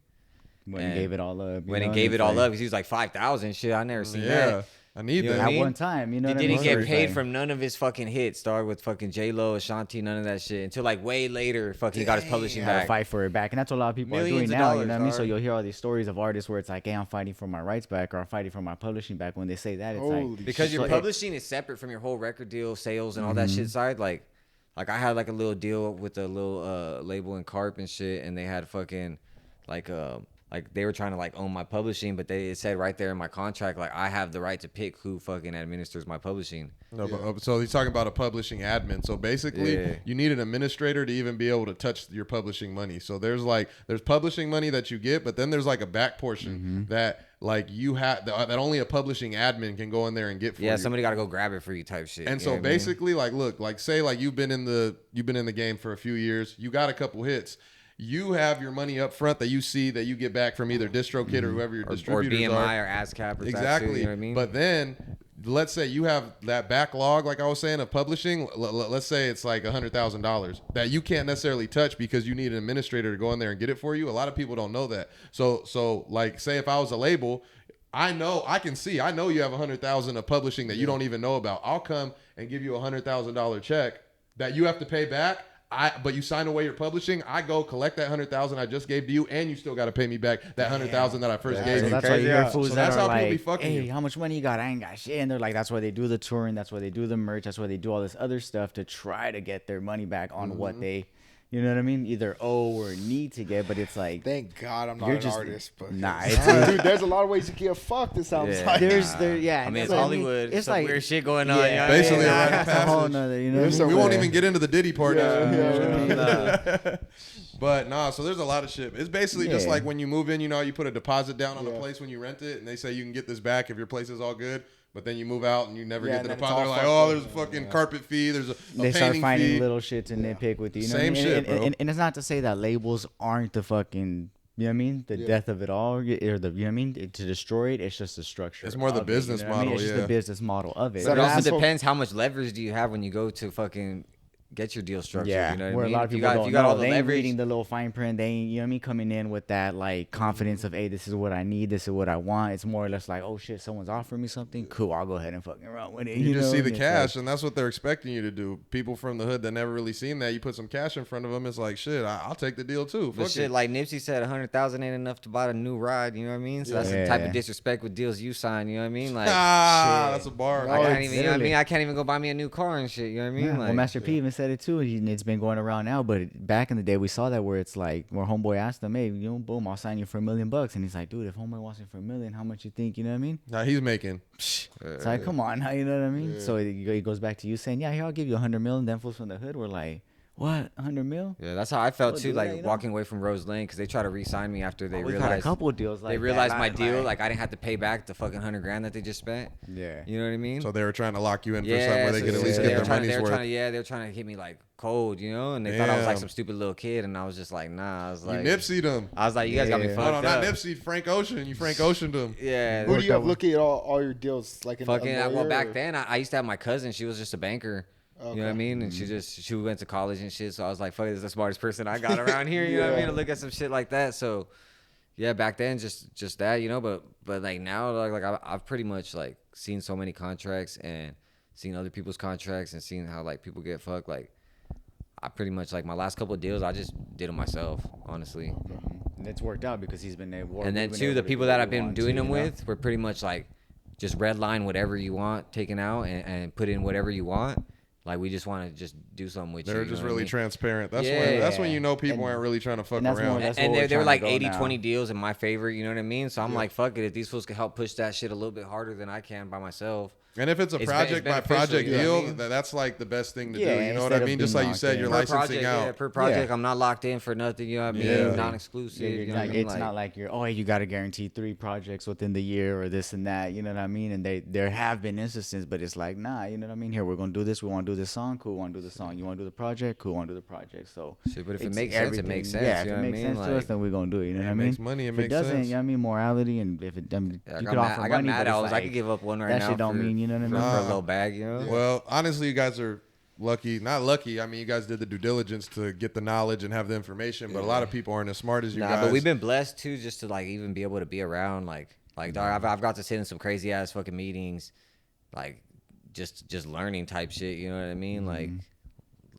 S4: when he
S2: And
S4: gave it all up.
S2: When he gave it all up, because he was like 5,000. Shit, I never seen
S1: Yeah,
S2: that.
S1: I need
S2: You know
S1: that.
S2: what I
S4: At
S2: mean?
S4: one time, you know
S2: He
S4: what I
S2: didn't
S4: mean?
S2: get
S4: So
S2: paid
S4: it's
S2: from none of his fucking hits. Started with fucking J-Lo, Ashanti, none of that shit until like way later. Fucking he got his publishing
S4: had to
S2: back.
S4: fight for it back, and that's what a lot of people are
S2: Millions
S4: doing
S2: of
S4: now. You know
S2: dollars,
S4: what I mean? So
S2: dog.
S4: you'll hear all these stories of artists where it's like, "Hey, I'm fighting for my rights back," or "I'm fighting for my publishing back." When they say that, it's
S3: Holy
S4: like
S2: Because your
S4: shit.
S2: publishing is separate from your whole record deal, sales, and all that shit side. Like I had like a little deal with a little label in Carp and shit, and they had fucking like they were trying to like own my publishing, but it said right there in my contract like I have the right to pick who fucking administers my publishing.
S1: No, but, so he's talking about a publishing admin. So basically,
S2: Yeah.
S1: you need an administrator to even be able to touch your publishing money. So there's publishing money that you get, but then there's like a back portion that like you have that only a publishing admin can go in there and get for you.
S2: Yeah, somebody got to go grab it for you type shit.
S1: And
S2: you
S1: so
S2: know what I mean?
S1: basically, like, look, like say like you've been in the game for a few years, you got a couple hits. You have your money up front that you see that you get back from either DistroKid or whoever your
S2: or
S1: distributors
S2: BMI
S1: are.
S2: or ASCAP or
S1: Exactly.
S2: Shit, you know what I mean?
S1: But then let's say you have that backlog, like I was saying, of publishing. Let's say it's like $100,000 that you can't necessarily touch because you need an administrator to go in there and get it for you. A lot of people don't know that. So like say if I was a label, I know you have 100,000 of publishing that you don't even know about. I'll come and give you a $100,000 check that you have to pay back. But you sign away your publishing. I go collect that 100,000 I just gave to you, and you still got to pay me back that 100,000 that I first gave
S4: So
S1: you.
S4: that's why you hear fools
S1: So
S4: that
S1: that's
S4: are
S1: how people be
S4: like,
S1: fucking
S4: "Hey,
S1: you.
S4: how much money you got? I ain't got shit." And they're like, that's why they do the touring. That's why they do the merch. That's why they do all this other stuff to try to get their money back on what they, you know what I mean, either owe or need to get. But it's like,
S3: Thank God I'm not
S4: You're
S3: an
S4: just-
S3: artist, but
S4: nah,
S3: dude, there's a lot of ways you can get fucked. It sounds
S2: Yeah.
S3: like
S4: yeah.
S2: I mean, it's
S4: that's what
S2: Hollywood.
S4: It's
S2: some
S4: like
S2: weird shit going on.
S4: Yeah,
S2: you know what I
S1: Basically
S2: mean?
S1: a rite of
S4: that's a whole
S1: passage.
S4: nother, you know.
S3: There's
S4: what I
S1: We
S4: mean?
S1: won't even get into the Diddy part.
S3: Yeah.
S1: But nah, so there's a lot of shit. It's basically just
S4: Yeah.
S1: like when you move in, you know, you put a deposit down on a place when you rent it, and they say you can get this back if your place is all good. But then you move out and you never
S3: Yeah,
S1: get to
S3: and
S1: the
S3: then it's
S1: pot. They're
S3: all
S1: like,
S3: fucked
S1: oh,
S3: up.
S1: there's a fucking carpet fee. There's a
S4: They start
S1: painting
S4: finding
S1: fee.
S4: little shit to nitpick with you. You know
S1: Same
S4: what I mean?
S1: shit, bro.
S4: And it's not to say that labels aren't the fucking, you know what I mean? The death of it all, or the, you know what I mean? To destroy it, it's just a structure.
S1: It's more the
S4: of
S1: business
S4: it, you know what I mean?
S1: model,
S4: It's just
S1: yeah.
S4: the business model of it.
S3: So
S2: But it
S3: that
S2: also
S3: asshole-
S2: depends how much leverage do you have when you go to fucking get your deal structured.
S4: Yeah,
S2: You know what
S4: where
S2: I mean?
S4: a lot of
S2: If you
S4: people
S2: got, if
S4: don't
S2: you got
S4: know,
S2: all the
S4: they ain't
S2: leverage,
S4: reading the little fine print. They ain't, you know what I mean, coming in with that like confidence of, hey, this is what I need, this is what I want. It's more or less like, oh shit, someone's offering me something. Cool, I'll go ahead and fucking run with it.
S1: You just
S4: know?
S1: see the
S4: And it's
S1: cash,
S4: like-
S1: and that's what they're expecting you to do. People from the hood that never really seen that, you put some cash in front of them, it's like, shit, I'll take the deal too.
S2: but
S1: Fuck
S2: shit,
S1: it.
S2: like Nipsey said, 100,000 ain't enough to buy a new ride. You know what I mean? So that's the type
S4: Yeah.
S2: of disrespect with deals you sign. You know what I mean? Like,
S1: Ah,
S2: shit.
S1: that's a bar.
S3: No,
S2: I can't
S3: it's
S2: even. You know what I
S4: literally-
S2: mean? I can't even go buy me a new car and shit. You know what I mean?
S4: Yeah,
S2: Like,
S4: well, Master P even said it too. It's been going around now, but back in the day, we saw that where it's like, where homeboy asked him, "Hey, you know, boom, I'll sign you for $1 million," and he's like, "Dude, if homeboy wants you for $1 million, how much you think?" You know what I mean?
S1: Now he's making.
S4: It's like, come on, you know what I mean? So it goes back to you saying, "Yeah, here, I'll give you $100 million." Then fools from the hood were like, "What, $100 million?"
S2: yeah, that's how I felt
S4: Oh,
S2: too.
S4: do
S2: like
S4: that, you know?
S2: walking away from Rose Lane because they try to re-sign me after they
S4: We got a
S2: realized
S4: couple of deals like
S2: they
S4: that,
S2: realized my
S4: like-
S2: deal. Like I didn't have to pay back the fucking $100,000 that they just spent.
S4: Yeah.
S2: You know what I mean?
S1: So they were trying to lock you in for
S2: yeah,
S1: something where they
S2: so-
S1: could at
S2: so
S1: least
S2: they
S1: get
S2: were
S1: their
S2: trying,
S1: money's
S2: they were
S1: worth.
S2: trying to, yeah, they were trying to hit me like cold, you know, and they thought I was like
S1: Damn.
S2: some stupid little kid, and I was just like, nah. I was
S1: You
S2: like,
S1: Nipsey'd him.
S2: I was like, you guys got me
S4: Yeah.
S2: fucked
S1: Oh no, not
S2: up.
S1: Nipsey, Frank Ocean. You Frank Oceaned him.
S2: Yeah,
S3: Who do you have
S4: out.
S3: looking at all your deals? Like a
S2: fucking.
S3: lawyer
S2: Well, back
S3: or-
S2: then, I used to have my cousin. She was just a banker. You know what I
S3: Okay.
S2: mean? And she went to college and shit. So I was like, fuck, this is the smartest person I got around here. You know what I mean?
S3: Yeah.
S2: To look at some shit like that. So yeah, back then, just that, you know. But like now, like I've pretty much like seen so many contracts and seen other people's contracts and seen how like people get fucked. Like I pretty much like my last couple of deals, I just did them myself, honestly.
S4: And it's worked out because he's been able.
S2: And then
S4: we've been
S2: too,
S4: able
S2: the
S4: to
S2: people
S4: do
S2: that
S4: what
S2: I've
S4: we
S2: been
S4: want
S2: doing
S4: to,
S2: them
S4: you know?
S2: with were pretty much like just red line whatever you want taken out and put in whatever you want. Like we just want to just do something with
S1: They're
S2: you.
S1: just
S2: know what I
S1: really
S2: mean?
S1: transparent. That's
S2: Yeah.
S1: when you know people
S4: And-
S1: aren't really trying to fuck
S4: and that's more
S1: around.
S4: or less-
S2: And
S4: what
S2: they
S4: we're
S2: they were
S4: trying to
S2: like
S4: go
S2: 80-20
S4: now.
S2: deals in my favor, you know what I mean? So I'm like, fuck it. If these fools can help push that shit a little bit harder than I can by myself.
S1: And if it's a
S2: It's
S1: project by
S2: beneficial,
S1: project
S2: you know what I
S1: deal,
S2: mean?
S1: that's like the best thing to do.
S4: Yeah,
S1: You know what
S4: instead
S1: I
S4: of
S1: mean? Just
S4: being
S1: like you said,
S4: locked
S1: you're
S4: in.
S2: Per
S1: licensing
S2: project, yeah,
S1: out.
S2: per project,
S4: Yeah.
S2: I'm not locked in for nothing, you know what I mean?
S1: Yeah.
S2: Non-exclusive.
S4: Yeah,
S2: you know what I
S4: exactly.
S2: mean?
S4: It's not like you're, oh, hey, you got to guarantee 3 projects within the year or this and that. You know what I mean? And there have been instances, but it's like, nah, you know what I mean? Here, we're going to do this. We want to do this song. Cool, want to do the song. You want to do the project? Cool, want to do the project. So,
S2: Shit, but if it
S4: it's
S2: makes sense, it
S4: everything.
S2: makes sense.
S4: Yeah,
S2: you
S4: if
S2: know
S4: it
S2: what I
S4: makes
S2: mean?
S4: sense to us, then we're going to do it. You know what I mean?
S1: makes money, it
S4: if
S1: makes
S4: it doesn't,
S1: sense.
S4: you know what I mean? Morality, and if it, you
S2: I
S4: could
S2: got
S4: offer
S2: mad, I got
S4: money,
S2: mad
S4: but it's
S2: hours. I
S4: like,
S2: could give up one right
S4: that
S2: now
S4: shit don't
S2: for,
S4: mean, you know what I mean?
S2: for a little bag, you know?
S1: Well, honestly, you guys are lucky. Not lucky. I mean, you guys did the due diligence to get the knowledge and have the information, but a lot of people aren't as smart as you
S2: Nah,
S1: guys.
S2: but we've been blessed too, just to like even be able to be around, like dog, I've got to sit in some crazy ass fucking meetings, like just learning type shit. You know what I mean? Like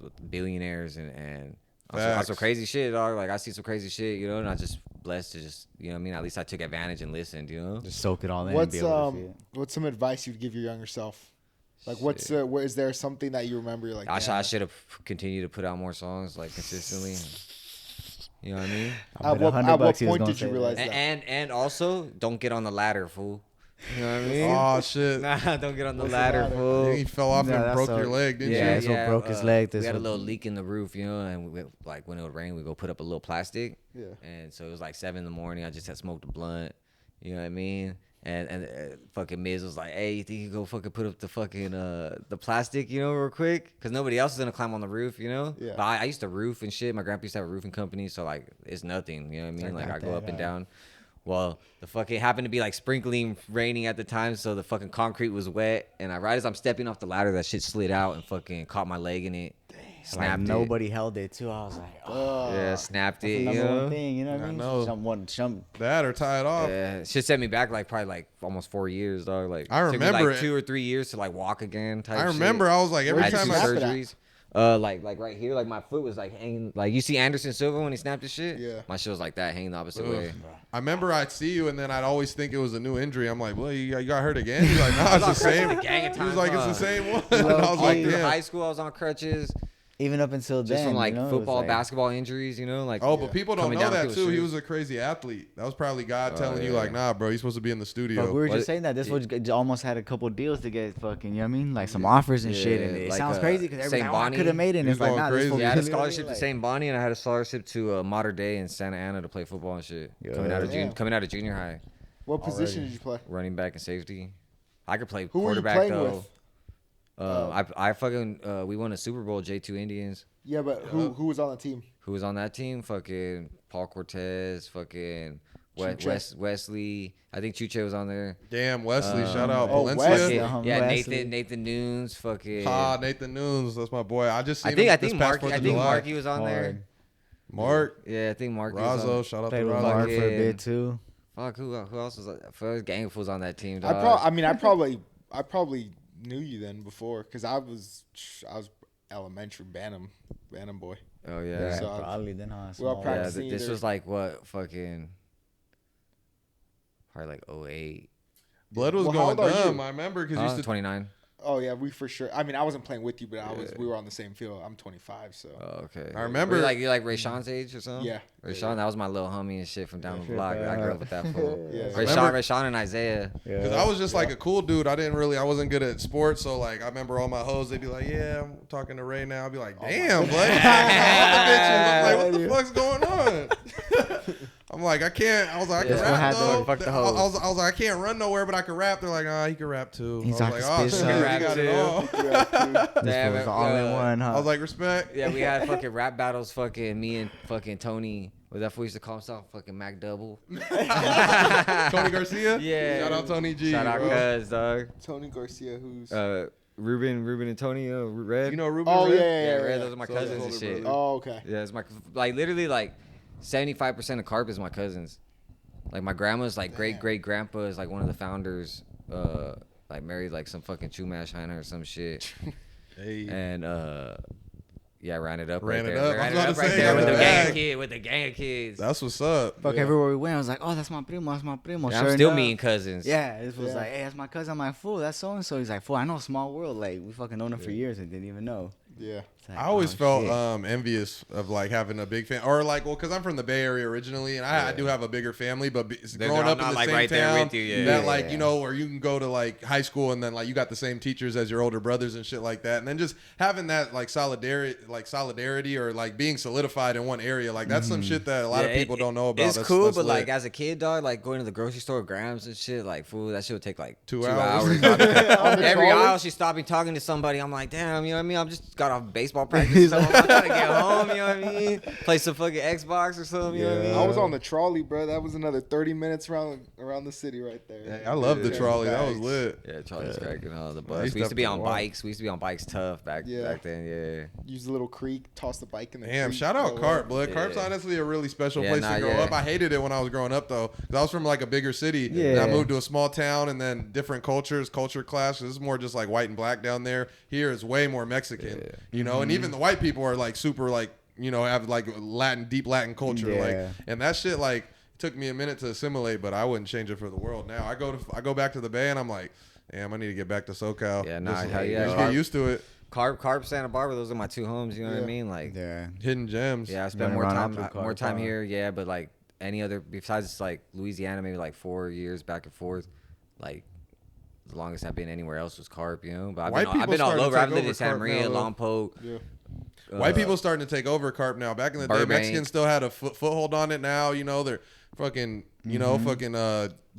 S2: with billionaires and on some
S1: Facts.
S2: crazy shit, dog. Like I see some crazy shit, you know, and I just blessed to just, you know what I mean? At least I took advantage and listened, you know.
S4: Just soak it all in. and
S3: What's
S4: be able to see it.
S3: what's some advice you'd give your younger self? Like, what's what is there something that you remember? You're like,
S2: I
S3: "Damn,
S2: should have continued to put out more songs like consistently. You know what I mean?
S4: I bet $100
S3: at what
S4: he was
S3: point
S4: gonna
S3: did you
S4: say
S3: realize
S4: that.
S3: that?
S2: And also don't get on the ladder, fool. You know what I mean?
S1: Oh shit!
S2: Nah, don't get on the
S3: What's the
S2: ladder,
S3: ladder?
S2: fool.
S1: He fell off
S4: No,
S1: and
S4: that's
S1: broke
S4: a-
S1: your leg, didn't
S4: Yeah,
S1: you?
S4: that's what broke his leg.
S2: We
S4: This
S2: had a
S4: was-
S2: little leak in the roof, you know, and we, like when it would rain, we go put up a little plastic.
S3: Yeah.
S2: And so it was like 7 in the morning. I just had smoked a blunt. You know what I mean? And fucking Miz was like, "Hey, you think you go fucking put up the fucking the plastic, you know, real quick? Because nobody else is gonna climb on the roof, you know."
S3: Yeah.
S2: But I used to roof and shit. My grandpa used to have a roofing company, so like it's nothing. You know what I mean? Like I go up and down. Well, the fucking happened to be like sprinkling, raining at the time, so the fucking concrete was wet. And right as I'm stepping off the ladder, that shit slid out and fucking caught my leg in it.
S4: Like,
S2: Snapped it.
S4: nobody held it too. I was like, oh,
S2: Yeah, snapped
S4: that's
S2: it.
S4: the
S2: You
S4: number
S2: know?
S4: one thing. You know what I
S1: I
S4: mean?
S1: know.
S4: Jump.
S1: That or tie it off.
S2: Yeah, shit set me back like probably like almost 4 years, dog. Like
S1: I
S2: took me,
S1: remember
S2: like
S1: it.
S2: 2 or 3 years to like walk again. Type
S1: I remember.
S2: Shit.
S1: I was like, every
S3: Where'd you
S1: time
S2: had
S1: I
S3: snap
S2: two
S3: it at?
S2: surgeries. Like right here, like my foot was like hanging. Like you see Anderson Silva when he snapped his shit.
S3: Yeah.
S2: My shit was like that, hanging the opposite
S1: Ugh.
S2: way.
S1: I remember I'd see you, and then I'd always think it was a new injury. I'm like, well, you got hurt again? He's like, nah, it's the same.
S2: A gang of
S1: He was
S2: times,
S1: like, it's
S2: huh?
S1: the same one. And I was
S2: All
S1: like,
S2: through
S1: damn.
S2: high school, I was on crutches,
S4: Even up until
S2: just
S4: then,
S2: from like
S4: you know, it was
S2: football,
S4: like-
S2: basketball injuries. You know, like
S1: Oh, but people don't
S2: coming
S1: know
S2: down
S1: that
S2: to
S1: too. He
S2: shoes.
S1: was a crazy athlete. That was probably God telling you,
S2: yeah.
S1: like, nah, bro, you're supposed to be in the studio.
S4: But we were
S2: What-
S4: just saying that this was almost had a couple deals to get fucking, you know what I mean? Like some offers and shit. And
S2: Yeah,
S4: it
S2: like,
S4: sounds crazy because everybody's
S2: St.
S4: like, oh, I
S2: Bonnie.
S4: could have made it. And
S1: He
S4: it's
S1: was
S4: like,
S1: going
S4: nah, this
S1: crazy.
S4: fool
S2: Yeah, I had a
S4: really,
S2: scholarship
S4: really,
S2: to St. Bonnie, and I had a scholarship to Mater Dei in Santa Ana to play football and shit.
S4: Yeah.
S2: Coming out of
S3: Damn.
S2: coming out of junior high,
S3: What position did you play?
S2: running back and safety. I could play
S3: Who were you
S2: quarterback
S3: playing
S2: though.
S3: with?
S2: I fucking we won a Super Bowl. J2 Indians.
S3: Yeah, but who was on the team?
S2: Who was on that team? Fucking Paul Cortez. Fucking Wesley. I think Chuche was on there.
S1: Damn, Wesley. Shout out
S3: oh,
S1: Valencia.
S3: Wesley.
S2: Yeah,
S4: Wesley.
S2: Nathan Nunes. Fucking.
S1: Nathan Nunes. That's my boy. I just seen
S2: I
S1: him
S2: think
S1: this past 4th of July.
S2: Marky was on there.
S4: Hard.
S1: Mark.
S2: Yeah, I think Marky was on.
S1: Razo. Shout out to
S4: Played with
S1: Razo.
S4: Mark for a
S2: Fucking-
S4: bit too.
S2: Fuck, who else was like? For gang was on that team.
S3: I
S2: Dog.
S3: probably knew you then before because I was elementary Bantam boy.
S2: Oh yeah.
S4: Yeah,
S3: So,
S4: probably then. Huh?
S3: we all
S4: Small
S2: Yeah,
S3: practicing
S2: this
S3: either.
S2: was like what fucking probably like 08.
S1: Blood was
S3: Well, how
S1: going
S3: old are
S1: dumb.
S3: you?
S1: I remember because you used to
S2: 29.
S3: Oh yeah, we for sure. I mean, I wasn't playing with you, but we were on the same field. I'm 25, so
S2: Oh, okay.
S1: I remember-
S2: you're like Ray Sean's age or something.
S3: Yeah.
S2: Ray Sean, that was my little homie and shit from down the
S4: shit,
S2: block. I grew up with that fool.
S3: Yeah.
S2: Ray Sean and Isaiah.
S1: Because I was just like a cool dude. I wasn't good at sports. So, like, I remember all my hoes, they'd be like, yeah, I'm talking to Ray now. I'd be like, damn, blood. I'm like, what the fuck's going on? I'm like, I can't. I was like, I can
S2: Yeah.
S1: rap,
S4: Had to
S1: though.
S2: fuck the
S1: I
S2: hoes.
S1: was like, I can't run nowhere, but I can rap. They're like, he can rap, too.
S4: He's
S1: I was
S4: off
S1: like,
S4: the
S1: oh,
S4: spit
S1: shit,
S4: side.
S1: he got it all.
S4: This
S2: Damn,
S4: was all in one, huh?
S1: I was like, respect.
S2: Yeah, we had fucking rap battles. Fucking me and fucking Tony. Was that fool used to call himself fucking Mac Double?
S1: Tony Garcia?
S2: Yeah.
S1: Shout out Tony G.
S2: Shout out
S1: bro.
S2: Cuz, dog.
S3: Tony Garcia, who's
S2: Ruben and Tony, Red.
S1: You know Ruben
S3: oh
S1: Red?
S3: yeah,
S2: Yeah, Red. Those are my
S1: So
S2: cousins
S1: his
S2: and
S1: older
S2: shit.
S1: brother.
S3: Oh okay.
S2: Yeah, it's my like literally like 75% of Carp is my cousins. Like my grandma's like great grandpa is like one of the founders. Like married like some fucking Chumash Hina or some shit.
S1: Hey.
S2: And yeah, ran it up
S1: Ran
S2: right
S1: it
S2: there.
S1: up. I
S2: Ran
S1: was
S2: it
S1: about
S2: up
S1: to
S2: right
S1: say,
S2: there
S1: in
S2: with
S1: the
S2: the gang
S1: bag.
S2: of kids. With the gang of kids.
S1: That's what's up.
S4: Fuck, everywhere we went, I was like, oh, that's my primo.
S2: Yeah,
S4: Sure
S2: I'm still
S4: enough.
S2: meeting cousins.
S4: Yeah, this was
S3: Yeah.
S4: like, hey, that's my cousin. I'm like, fool, that's so and so. He's like, fool, I know Small World. Like, we fucking known him for years and didn't even know.
S3: Yeah.
S4: It's like,
S1: I always
S4: oh,
S1: felt
S4: shit.
S1: envious of like having a big fan, or like, well, because I'm from the Bay Area originally, and I do have a bigger family, but
S2: They're
S1: growing
S2: all
S1: up in
S2: not,
S1: the
S2: like,
S1: same
S2: right there
S1: town,
S2: with you, yeah.
S1: that like
S4: Yeah.
S1: you know, or you can go to like high school and then like you got the same teachers as your older brothers and shit like that, and then just having that like solidarity or like being solidified in one area, like that's some shit that a lot of
S2: Yeah,
S1: people don't know about.
S2: It's
S1: That's-
S2: cool,
S1: that's
S2: but
S1: lit.
S2: like as a kid, dog, like going to the grocery store, Grams and shit, like fool, that shit would take like
S1: 2
S2: 2
S1: hours.
S2: hours. dog. Every
S3: trolley?
S2: aisle, she stopped me talking to somebody. I'm like, damn, you know what I mean? I'm just got off baseball practice. So I'm trying to get home. You know what I mean? Play some fucking Xbox or something. You know what I mean?
S3: I was on the trolley, bro. That was another 30 minutes around the city right there.
S1: I love the
S3: Yeah.
S1: trolley. That was
S3: Bags.
S1: lit.
S2: Yeah, Charlie's cracking on the
S1: I
S2: bus.
S1: used
S2: We used
S1: to
S2: to be
S1: have
S2: on
S1: to walk.
S2: bikes. We used to be on bikes tough back then. Yeah.
S3: Use the little creek, toss the bike in the
S1: Damn,
S3: creek.
S1: shout out
S3: go
S1: Carp,
S3: up.
S1: blood. Carp's
S2: Yeah.
S1: honestly a really special
S2: Yeah,
S1: place
S2: nah,
S1: to grow
S2: yeah.
S1: up. I hated it when I was growing up though, because I was from like a bigger city.
S4: Yeah.
S1: And I moved to a small town, and then different culture clash. This is more just like white and black down there. Here is way more Mexican, you know. And even the white people are like super like have like deep Latin culture,
S4: Yeah.
S1: like, and that shit like took me a minute to assimilate, but I wouldn't change it for the world. Now I go back to the Bay, and I'm like, damn, I need to get back to SoCal.
S2: Yeah, nah,
S1: Just,
S2: hell yeah.
S1: just
S2: Carp-
S1: get used to it.
S2: Carp, Santa Barbara, those are my two homes. You know what I
S3: Yeah.
S2: mean? Like,
S4: Yeah.
S1: Hidden gems.
S2: yeah, I spent
S4: Running
S2: more
S4: around
S2: time
S4: after Carp,
S2: more time
S4: huh?
S2: here. Yeah, but like any other besides like Louisiana, maybe like 4 years back and forth. Like the longest I've been anywhere else was Carp. You know, but I've
S1: White
S2: been
S1: people
S2: all
S1: starting to
S2: over. I've
S1: take
S2: lived
S1: over
S2: in Santa
S1: Carp
S2: Maria,
S1: now, though.
S2: Lompoc.
S3: Yeah.
S1: White people starting to take over Carp now. Back in the day,
S2: Burbank.
S1: Mexicans still had a foothold on it. Now, they're fucking,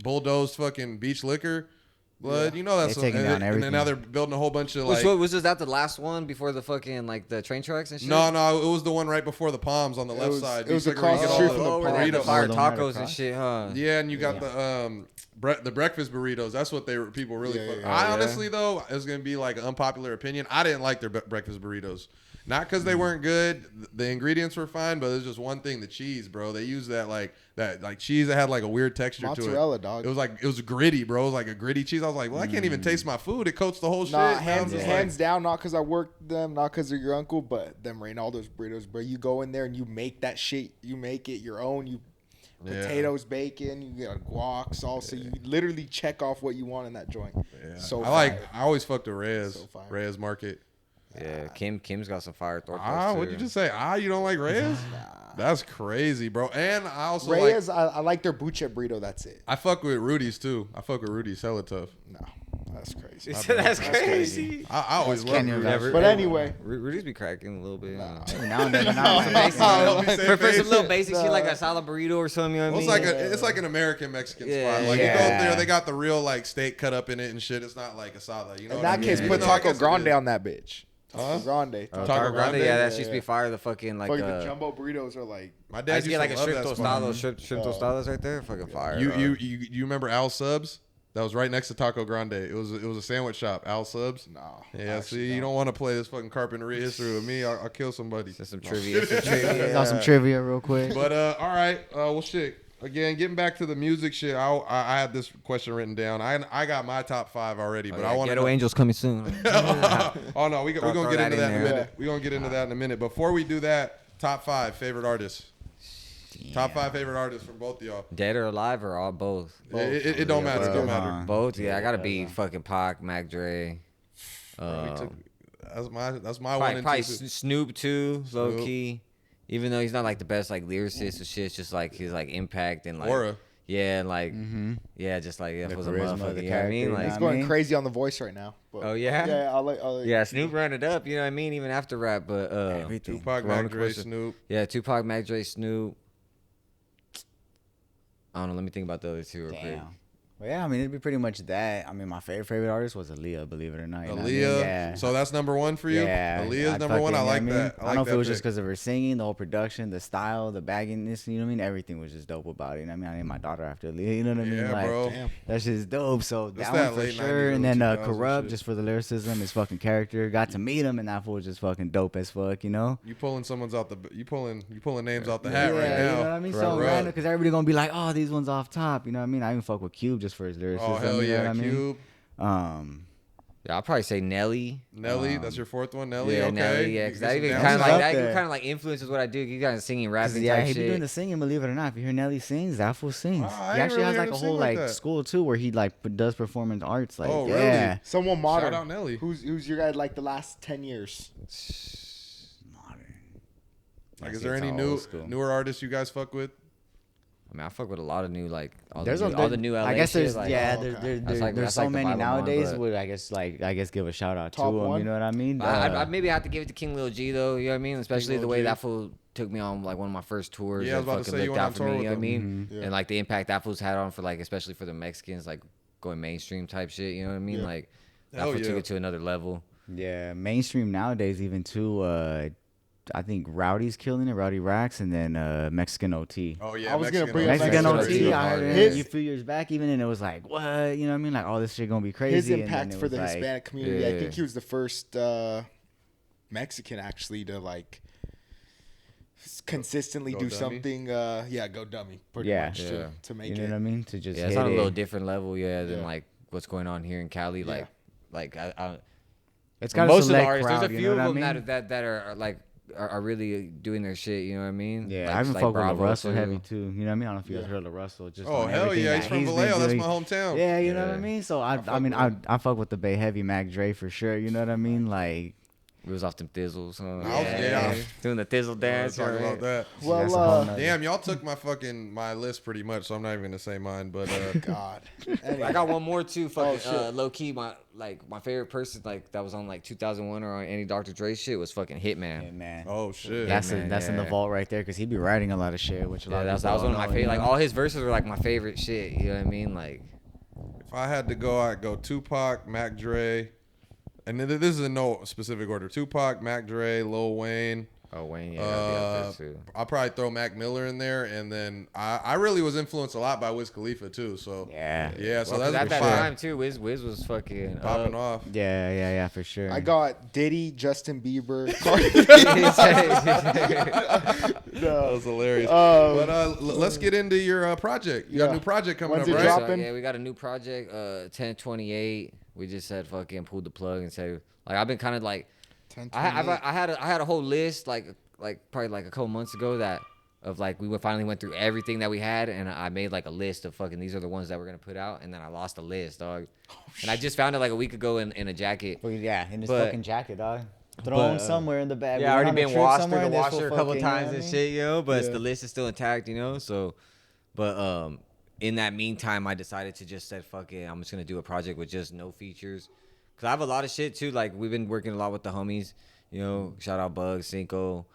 S1: bulldozed fucking beach liquor. Blood, that's
S4: They're taking
S1: and
S4: down
S1: then
S4: everything.
S1: now they're building a whole bunch of like.
S2: Which one was that the last one before the fucking like the train tracks and shit?
S1: No, it was the one right before the Palms on the left
S3: was-
S1: side.
S3: it was
S1: Beach liquor where
S3: across
S1: you
S3: the
S1: get
S3: street
S1: all
S3: from the
S2: where they had the
S1: burritos.
S2: fire
S4: Oh, the one right
S2: tacos and
S4: across?
S2: shit, huh?
S1: Yeah, and you got the breakfast burritos. That's what people really.
S3: Yeah,
S1: fuck.
S3: yeah.
S1: I
S2: Oh, yeah?
S1: honestly though, it's gonna be like an unpopular opinion. I didn't like their breakfast burritos. Not because they weren't good. The ingredients were fine, but there's just one thing: the cheese, bro. They used that cheese that had like a weird texture
S3: Mozzarella,
S1: to it.
S3: dog.
S1: It was gritty, bro. It was like a gritty cheese. I was like, well, I can't even taste my food. It coats the whole
S3: Nah,
S1: shit. And I was just
S3: hands down, not because I worked them, not because they're your uncle, but them Reynaldo's burritos, bro. You go in there and you make that shit. You make it your own.
S1: Yeah.
S3: Potatoes, bacon, you get guac, salsa. You literally check off what you want in that joint.
S1: Yeah.
S3: So
S1: I
S3: fire.
S1: always fucked with Reyes.
S3: So fire.
S1: Reyes Market.
S2: Yeah, Kim's got some fire Thor.
S1: What'd you just say? You don't like Reyes? That's crazy, bro. And I also
S3: Reyes, I like their buche burrito. That's it.
S1: I fuck with Rudy's too. I fuck with Rudy's hella tough.
S3: No, That's crazy.
S2: That's crazy.
S1: I always love
S4: Kenny
S1: Rudy's.
S4: Rudy's.
S3: But anyway,
S2: Rudy's be cracking a little bit.
S4: Every now and then,
S2: For some little basic shit like a salad burrito or something, you know what I
S1: Well,
S2: mean?
S1: it's like an American Mexican
S2: Yeah.
S1: spot. Like you go
S4: Yeah.
S1: there, they got the real like steak cut up in it and shit. It's not like asada. You know
S3: in
S1: what I
S3: that
S1: mean?
S3: case,
S1: Even
S3: put
S1: though I
S3: Taco
S1: guess it
S3: Grande
S1: is.
S3: on that bitch. Taco Grande.
S1: Taco Grande?
S2: Yeah, that
S3: Yeah,
S2: used to be
S3: yeah.
S2: fire. The fucking like
S3: The jumbo burritos are like.
S1: My
S2: I
S1: dad
S2: used to get like a
S1: love
S2: shrimp
S1: that spot.
S2: tostado, shrimp tostadas right there. Fucking fire.
S1: You remember Al Subs? That was right next to Taco Grande. It was a sandwich shop. Al Subs.
S3: No.
S1: Yeah, see, you don't want to play this fucking carpentry history with me. I'll kill somebody.
S2: Just some trivia.
S4: Got some trivia real quick.
S1: But all right, well, shit. Again, getting back to the music shit, I had this question written down. I got my top 5 already, but I want
S2: Ghetto Angels coming soon.
S1: Oh no, we're gonna
S2: Throw
S1: get
S2: that
S1: into that in a
S2: in there.
S1: minute. We're gonna get into that in a minute. Before we do that, top 5 favorite artists. Top 5 favorite artists from both of y'all.
S2: Dead or alive or all both?
S1: It don't matter. It don't matter.
S2: Both? Yeah, I gotta be fucking Pac, Mac Dre.
S1: That's my one
S2: Probably,
S1: and
S2: probably
S1: two.
S2: Snoop too, low
S1: Snoop.
S2: key. Even though he's not like the best like lyricist or shit, it's just like his like impact and like
S1: Aura.
S2: yeah, and like yeah, just like that
S4: The
S2: was a
S4: charisma of
S2: motherfucker.
S4: the
S2: You know what I mean?
S4: character,
S2: Like
S3: He's
S4: I
S3: going
S4: mean-
S3: crazy on the voice right now. But
S2: Oh, yeah?
S3: Yeah, I'll let
S2: yeah, Snoop ran it up. You know what I mean? Even after rap, but
S4: Everything.
S1: Tupac,
S2: Corona
S1: Mac Dre,
S2: Commercial.
S1: Snoop.
S2: Yeah, Tupac, Mac Dre, Snoop. I don't know. Let me think about the other two real quick.
S4: Damn. Well, yeah, I mean, it'd be pretty much that. I mean, my favorite artist was Aaliyah, believe it or not. You know what I mean?
S1: Aaliyah.
S4: Yeah.
S1: So that's number 1 for you?
S4: Yeah,
S1: Aaliyah's
S4: I'd
S1: number 1. I
S4: fucking-
S1: like
S4: you know what
S1: that.
S4: I don't know if
S1: that
S4: it was just
S1: pick.
S4: because of her singing, the whole production, the style, the bagginess, you know what I mean? Everything was just dope about it. You know what I mean? I named my daughter after Aaliyah, you know what I mean?
S1: Yeah,
S4: like,
S1: bro.
S3: Damn.
S4: that's just dope. So
S1: That's
S4: that
S1: that
S4: one for
S1: late
S4: sure.
S1: 90s,
S4: And then
S1: 2000s
S4: Corrupt,
S1: shit.
S4: just for the lyricism, his fucking character. Got to meet him, and that fool was just fucking dope as fuck, you know?
S1: You pulling names out the hat right
S4: yeah,
S1: now.
S4: you know what I mean? So
S1: Corrupt.
S4: random, because everybody gonna be like, oh, these ones off top. You know what I mean? I even fuck with Cube just for his lyricism.
S1: Oh hell
S4: you know
S1: yeah,
S4: what I mean?
S1: Cube.
S2: Yeah, I'll probably say Nelly.
S1: Nelly, that's your 4th one. Nelly,
S2: Yeah,
S1: okay.
S2: Nelly. Yeah,
S1: You
S2: because
S1: get
S2: that
S1: some
S2: even
S1: down
S2: kind of
S1: south.
S2: like
S4: Up
S2: that
S4: there.
S2: kind of like influences what I do. You guys singing, rapping,
S4: Yeah,
S2: type
S4: he
S2: shit.
S4: be doing the singing, believe it or not. If you hear Nelly sings, that fool sings.
S1: Wow, I
S4: He
S1: ain't
S4: actually
S1: really
S4: has
S1: heard
S4: like
S1: him
S4: a
S1: sing
S4: whole
S1: like
S4: like
S1: that.
S4: school too, where he like does performance arts. Like,
S1: Oh, really?
S4: yeah.
S3: Someone modern.
S1: Shout out Nelly.
S3: Who's your guy like the last 10 years?
S1: Like,
S4: Yeah,
S1: is there
S4: it's
S1: any
S4: all
S1: new
S4: old school.
S1: newer artists you guys fuck with?
S2: I mean, I fuck with a lot of new like all
S4: There's
S2: the new LA
S4: I guess
S2: shit,
S4: there's
S2: like,
S4: yeah,
S3: oh,
S4: there,
S3: okay.
S4: there,
S2: That's
S4: there-
S2: like-
S4: there's
S2: that's
S4: so
S2: like the
S4: many
S2: Bible one,
S4: nowadays.
S2: but-
S4: Would I guess give a shout out to
S3: Top
S4: him.
S3: one?
S4: You know what I mean?
S2: I maybe have to give it to King Lil G though. You know what I mean? Especially
S1: Lil
S2: the way
S1: G.
S2: that fool took me on like one of my first tours.
S1: Yeah, I was
S2: and
S1: about to
S2: fucking
S1: say, you
S2: looked
S1: went on
S2: out for
S1: tour
S2: me.
S1: with
S2: You know what I
S1: him.
S2: mean?
S3: Yeah.
S2: And like the impact that fool's had on for like especially for the Mexicans, like going mainstream type shit. You know what I mean?
S3: Yeah.
S2: Like that
S1: Hell
S2: fool
S1: yeah.
S2: took it to another level.
S4: Yeah, mainstream nowadays even too. I think Rowdy's killing it, Rowdy Rax, and then Mexican OT.
S1: Oh yeah,
S3: I was gonna bring up
S4: Mexican
S3: Mexican
S4: OT,
S3: OT.
S4: I heard
S3: His-
S4: it a few years back even, and it was like, what? You know what I mean? Like, all this shit gonna be crazy.
S3: His
S4: and then
S3: impact
S4: it
S3: for
S4: was
S3: the
S4: like,
S3: Hispanic community. I
S2: Yeah.
S3: think he was the first Mexican actually to like consistently
S1: Go
S3: do
S1: dummy?
S3: something. Go dummy. Pretty
S4: Yeah.
S3: much
S2: Yeah.
S3: to make
S4: You know
S3: it.
S4: what I mean? To just
S2: Yeah, it's
S4: hit
S2: on a little
S4: it.
S2: different level, than
S3: Yeah.
S2: like what's going on here in Cali.
S3: Yeah.
S2: Like
S4: It's got
S2: most
S4: a
S2: of the
S4: select
S2: artists.
S4: crowd.
S2: There's a
S4: You
S2: few
S4: know
S2: of
S4: what I
S2: them
S4: mean?
S2: that are like are really doing their shit. You know what I mean?
S4: Yeah,
S2: like,
S4: I even
S2: like
S4: fuck with
S2: Bravo
S4: Russell
S2: too.
S4: heavy too. You know what I mean? I don't know if you guys
S3: Yeah.
S4: heard of Russell. Just
S1: Oh
S4: on
S1: hell
S4: everything
S1: yeah,
S4: that
S1: he's from
S4: been
S1: Vallejo. That's
S4: doing.
S1: my hometown.
S4: Yeah, you know what I
S2: Yeah.
S4: mean. So I
S1: fuck with
S4: I fuck with the Bay Heavy Mac Dre for sure. You know what I mean? Like,
S2: We was off them thizzles.
S1: Yeah.
S2: Doing the thizzle dance.
S1: Talk
S2: right?
S1: about that.
S3: Well,
S4: that's a whole nother-
S1: Damn, y'all took my list pretty much, so I'm not even gonna say mine. But
S3: God.
S2: I got one more too. Fucking
S3: shit.
S2: low key, my favorite person like that was on like 2001 or on any Dr. Dre shit was fucking Hitman.
S4: yeah, man.
S1: oh shit,
S4: That's
S2: man,
S4: that's in the
S2: yeah.
S4: vault right there because he be writing a lot of shit, which a lot
S2: Yeah,
S4: of
S2: that was
S4: people
S2: one of my
S4: don't know,
S2: favorite.
S4: you
S2: Like
S4: know?
S2: all his verses were like my favorite shit. You know what I mean? Like
S1: if I had to go, I'd go Tupac, Mac Dre, and this is in no specific order: Tupac, Mac Dre, Lil Wayne.
S2: oh Wayne, yeah, that'd be up there too.
S1: I'll probably throw Mac Miller in there, and then I really was influenced a lot by Wiz Khalifa too. So
S4: Yeah.
S1: yeah. So
S2: Well, 'cause
S1: that's
S2: at that
S1: five.
S2: time too, Wiz was fucking
S1: Popping
S2: up.
S1: off.
S4: Yeah, for sure.
S3: I got Diddy, Justin Bieber. Cardi
S1: That was hilarious.
S3: Um,
S1: But let's get into your project. You got a
S3: yeah.
S1: new project coming
S3: When's
S1: up,
S3: it
S1: right?
S3: drop?
S2: So,
S3: dropping?
S2: yeah, we got a new project, 10/28. We just said fucking pulled the plug and said like I've been kind of like
S3: 10,
S2: I had a whole list like probably like a couple months ago that of like we finally went through everything that we had and I made like a list of fucking these are the ones that we're gonna put out and then I lost the list, dog. And I just found it like a week ago in a jacket.
S4: Well, yeah, in his
S2: But-
S4: fucking jacket, dog. Thrown
S2: but,
S4: somewhere in the bag.
S2: Yeah,
S4: We
S2: already
S4: went on a
S2: been
S4: trip
S2: washed
S4: somewhere
S2: through the
S4: and this
S2: washer
S4: fool
S2: a couple
S4: fucking, you know
S2: times
S4: what I
S2: and
S4: mean?
S2: shit, but
S3: Yeah.
S2: the list is still intact, so but in that meantime, I decided to just say, fuck it, I'm just gonna do a project with just no features. Cause I have a lot of shit too. Like we've been working a lot with the homies. You know, shout out Bug, Cinco,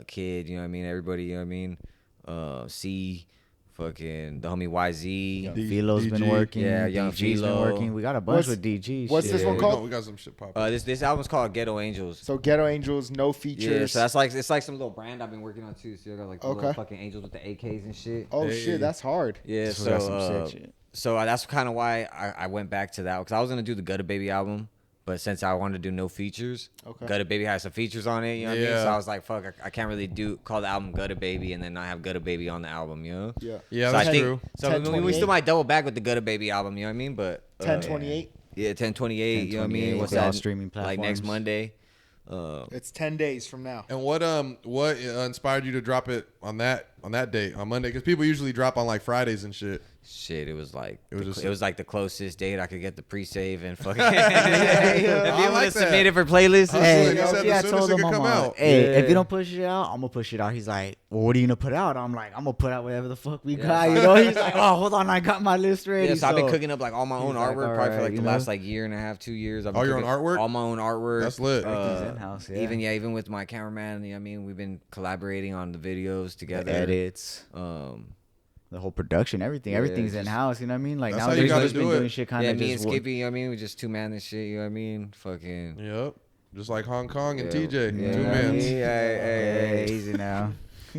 S2: Kid. You know what I mean? Everybody. You know what I mean? C. Fucking the homie YZ.
S4: Young Philo's been working.
S2: Yeah, Young
S4: DG's been
S2: Philo.
S4: working. We got a bunch with DG.
S3: What's
S4: shit.
S3: this one called?
S1: We got some shit popping.
S2: This album's called Ghetto Angels.
S3: So Ghetto Angels, no features.
S2: Yeah, so that's like it's like some little brand I've been working on too. So I got like the
S3: Okay.
S2: little fucking angels with the AKs and shit.
S3: Oh
S1: Hey.
S3: shit, that's hard.
S2: Yeah,
S4: So we got some sick shit.
S2: so that's kind of why I went back to that because I was gonna do the Gutta Baby album, but since I wanted to do no features,
S3: Okay.
S2: Gutta Baby has some features on it. You know what I mean?
S1: Yeah.
S2: So I was like, fuck, I can't really call the album Gutta Baby and then not have Gutta Baby on the album. You know?
S3: Yeah.
S1: Yeah,
S2: so
S1: that's
S2: I think,
S1: true.
S2: So we
S3: 1028.
S2: still might double back with the Gutta Baby album. You know what I mean? But
S3: 1028.
S2: Yeah, 1028. You know what I mean?
S4: 1028,
S2: What's
S4: all
S2: that?
S4: streaming
S2: Like next
S4: platforms.
S2: Monday.
S3: It's 10 days from now.
S1: And what inspired you to drop it on that date on Monday? Because people usually drop on like Fridays and shit.
S2: Shit, it was like
S1: It
S2: it
S1: was
S2: was like the closest date I could get the pre-save and fucking.
S1: I
S2: If you
S1: like
S2: want
S1: that.
S2: to submit it for playlists,
S1: Hey,
S2: and
S1: you
S2: shit.
S1: said the soonest it could come out.
S4: Hey,
S2: Yeah.
S4: if you don't push it out, I'm gonna push it out. He's like, well, what are you gonna put out? I'm like, I'm gonna put out whatever the fuck we
S2: Yeah.
S4: got. You know? He's like, oh, hold on, I got my list ready.
S2: Yeah, so I've been cooking up like all my own
S4: he's like,
S2: artwork
S4: all
S2: probably for
S4: right,
S2: like the
S4: you
S2: last
S4: know?
S2: like year and a half, 2 years. I've
S1: All
S2: been
S1: your own
S2: cooking
S1: artwork?
S2: All my own artwork.
S1: That's lit.
S4: Everything's in-house, yeah.
S2: Even with my cameraman. You know what I mean, we've been collaborating on the videos together.
S4: The edits, the whole production, everything.
S2: Yeah,
S4: Everything's
S2: just-
S4: in house. You know what I mean? Like
S1: That's
S4: now
S1: how you
S4: we've
S1: gotta
S4: just been
S1: do it.
S4: doing shit kind
S2: Yeah,
S4: of
S2: me and
S4: just.
S2: Skippy. You know what I mean, we just two man this shit. You know what I mean? Fucking.
S1: Yep. Just like Hong Kong and
S2: Yeah.
S1: TJ,
S2: Yeah.
S1: two
S2: You know what I
S1: mans.
S2: mean?
S4: Hey, easy now.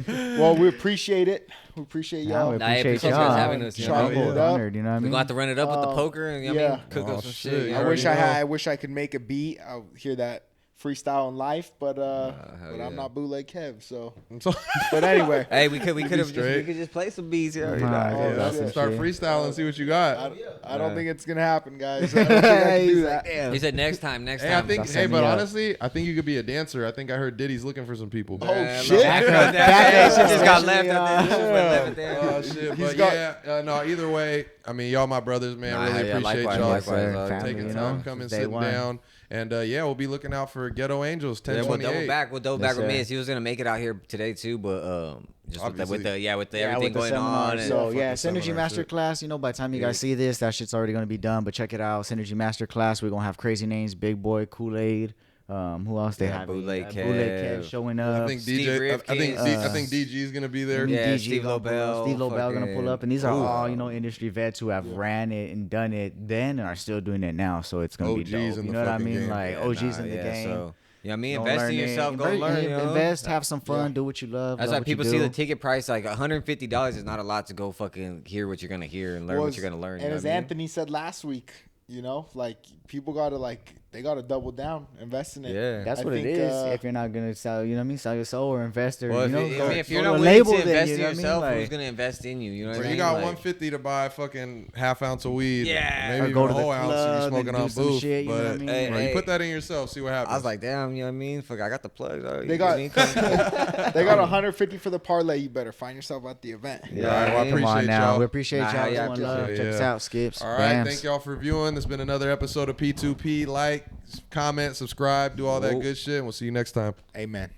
S3: Well, we appreciate it. We appreciate
S4: Nah,
S3: y'all.
S4: we
S2: Nah, I
S4: appreciate
S2: appreciate you
S4: y'all
S2: guys having us, you know?
S3: Sharpen
S1: Yeah.
S3: it up.
S4: Honored, you know what I
S2: We're
S4: mean?
S2: gonna have to run it up with the poker and you know what I mean, cook
S1: Oh,
S2: up some
S1: shit.
S2: shit. You
S1: I
S3: I
S2: know
S3: wish
S2: what
S3: I
S2: mean?
S3: had. I wish I could make a beat. I'll hear that freestyle in life, but
S2: hell
S3: I'm
S2: yeah.
S3: not bootleg Kev. So,
S1: So-
S3: but anyway,
S2: Hey, we could have
S1: straight.
S2: just play some beats here. You
S4: Nah,
S2: know?
S4: yeah,
S3: Oh,
S4: that's
S3: shit.
S4: some
S1: Start
S4: shit.
S1: freestyling and see what you got.
S3: I don't think it's gonna happen, guys. I don't think I can
S4: He's
S3: do
S4: like,
S3: that.
S4: damn.
S2: He said next time.
S1: Hey, I think.
S4: Stop
S1: Hey,
S4: setting
S1: but
S4: me up.
S1: honestly, I think you could be a dancer. I think I heard Diddy's looking for some people.
S3: Oh
S2: Man,
S3: shit!
S2: Back
S4: up,
S2: that
S4: back
S2: shit just
S4: up.
S2: got left at the left at there.
S1: Oh shit!
S3: He's
S1: But
S3: got-
S1: yeah, no. Either way, I mean, y'all my brothers, man.
S2: Nah,
S1: Really
S2: yeah,
S1: appreciate
S2: likewise,
S1: y'all
S2: likewise,
S4: Sir, family,
S1: taking
S4: you
S1: time,
S4: know,
S1: coming,
S4: since day
S1: sitting
S4: one.
S1: down, and yeah, we'll be looking out for Ghetto Angels
S2: Yeah, we'll
S1: 1028.
S2: double back. We'll double
S4: Yes,
S2: back with
S4: sir.
S2: Miz. He was gonna make it out here today too, but just
S1: Obviously.
S2: with the
S4: Yeah,
S2: everything
S4: with the
S2: going
S4: seminar.
S2: on. And,
S4: So
S1: fucking
S4: yeah, Synergy
S1: seminar shit.
S4: Masterclass. You know, by the time you guys see this, that shit's already gonna be done. But check it out, Synergy Masterclass. We're gonna have crazy names, Big Boy, Kool-Aid. Who else they
S2: Yeah,
S4: have?
S2: Bootleg
S4: Bootleg
S2: Kev.
S4: showing
S1: I
S4: up.
S1: think
S2: Steve
S1: DJ. I think
S2: Rifkin.
S1: I think DG's gonna be there.
S2: Yeah,
S4: DG
S2: Steve
S4: gonna pull up,
S2: Lobel,
S4: Steve Lobel gonna pull
S2: fucking-
S4: up, and these are
S2: Ooh.
S4: all industry vets who have ran it and done it then and are still doing it now. So it's gonna be
S1: OGs
S4: dope.
S1: in
S4: You
S1: the
S4: know what I
S1: fucking
S4: mean?
S1: game.
S4: Like
S2: Yeah,
S4: OGs
S2: nah,
S4: in the
S2: yeah,
S4: game.
S2: So, you know what I mean?
S4: Don't
S2: Invest in
S4: learn it.
S2: yourself. Go learn. You know?
S4: Invest, have some fun, do what you love.
S2: That's
S4: love
S2: why
S4: what you
S2: people see
S4: do.
S2: the ticket price like $150 is not a lot to go fucking hear what you're gonna hear and learn what you're gonna learn. You
S3: And
S2: know
S3: as
S2: what I mean?
S3: Anthony said last week, like people gotta they gotta double down, invest in it.
S2: Yeah.
S4: That's
S3: I
S4: what
S3: think,
S4: it is. If you're not gonna sell, you know what I mean, sell your soul or invest or
S2: Well,
S4: you know,
S2: if you're
S4: go
S2: not
S4: to
S2: willing
S4: label
S2: to
S4: then,
S2: invest
S4: you
S2: in
S4: know what I mean?
S2: yourself,
S4: Like-
S2: who's gonna invest in you? You know what
S1: Bro,
S2: I mean?
S1: you got
S2: Like,
S1: 150 to buy a fucking half ounce of weed.
S2: Yeah.
S1: Maybe
S4: Or
S1: even
S4: go
S1: a
S4: to the
S1: whole ounce if
S4: club
S1: you're
S4: and
S1: smoking
S4: do
S1: on
S4: some
S1: booth.
S4: shit, you know what I
S1: But
S4: mean?
S2: Hey,
S1: bro, you
S2: hey.
S1: put that in yourself. See what happens.
S2: I was like, damn, you know what I mean? Fuck, I got the plug. Though,
S3: They
S2: you know
S3: got
S2: what I mean? Come-
S3: they got 150 for the parlay. You better find yourself at the event.
S1: Yeah, all right, well, I
S2: Come
S4: Come on
S1: appreciate
S4: now,
S1: y'all.
S4: we appreciate
S2: Nah,
S4: y'all.
S2: yeah, I
S4: One love.
S1: appreciate it,
S4: Check us
S1: yeah.
S4: out, Skips.
S1: All right,
S4: Bams.
S1: thank y'all for viewing. This has been another episode of P2P. Like, comment, subscribe, do all that
S2: Whoa.
S1: good shit, and we'll see you next time.
S3: Amen.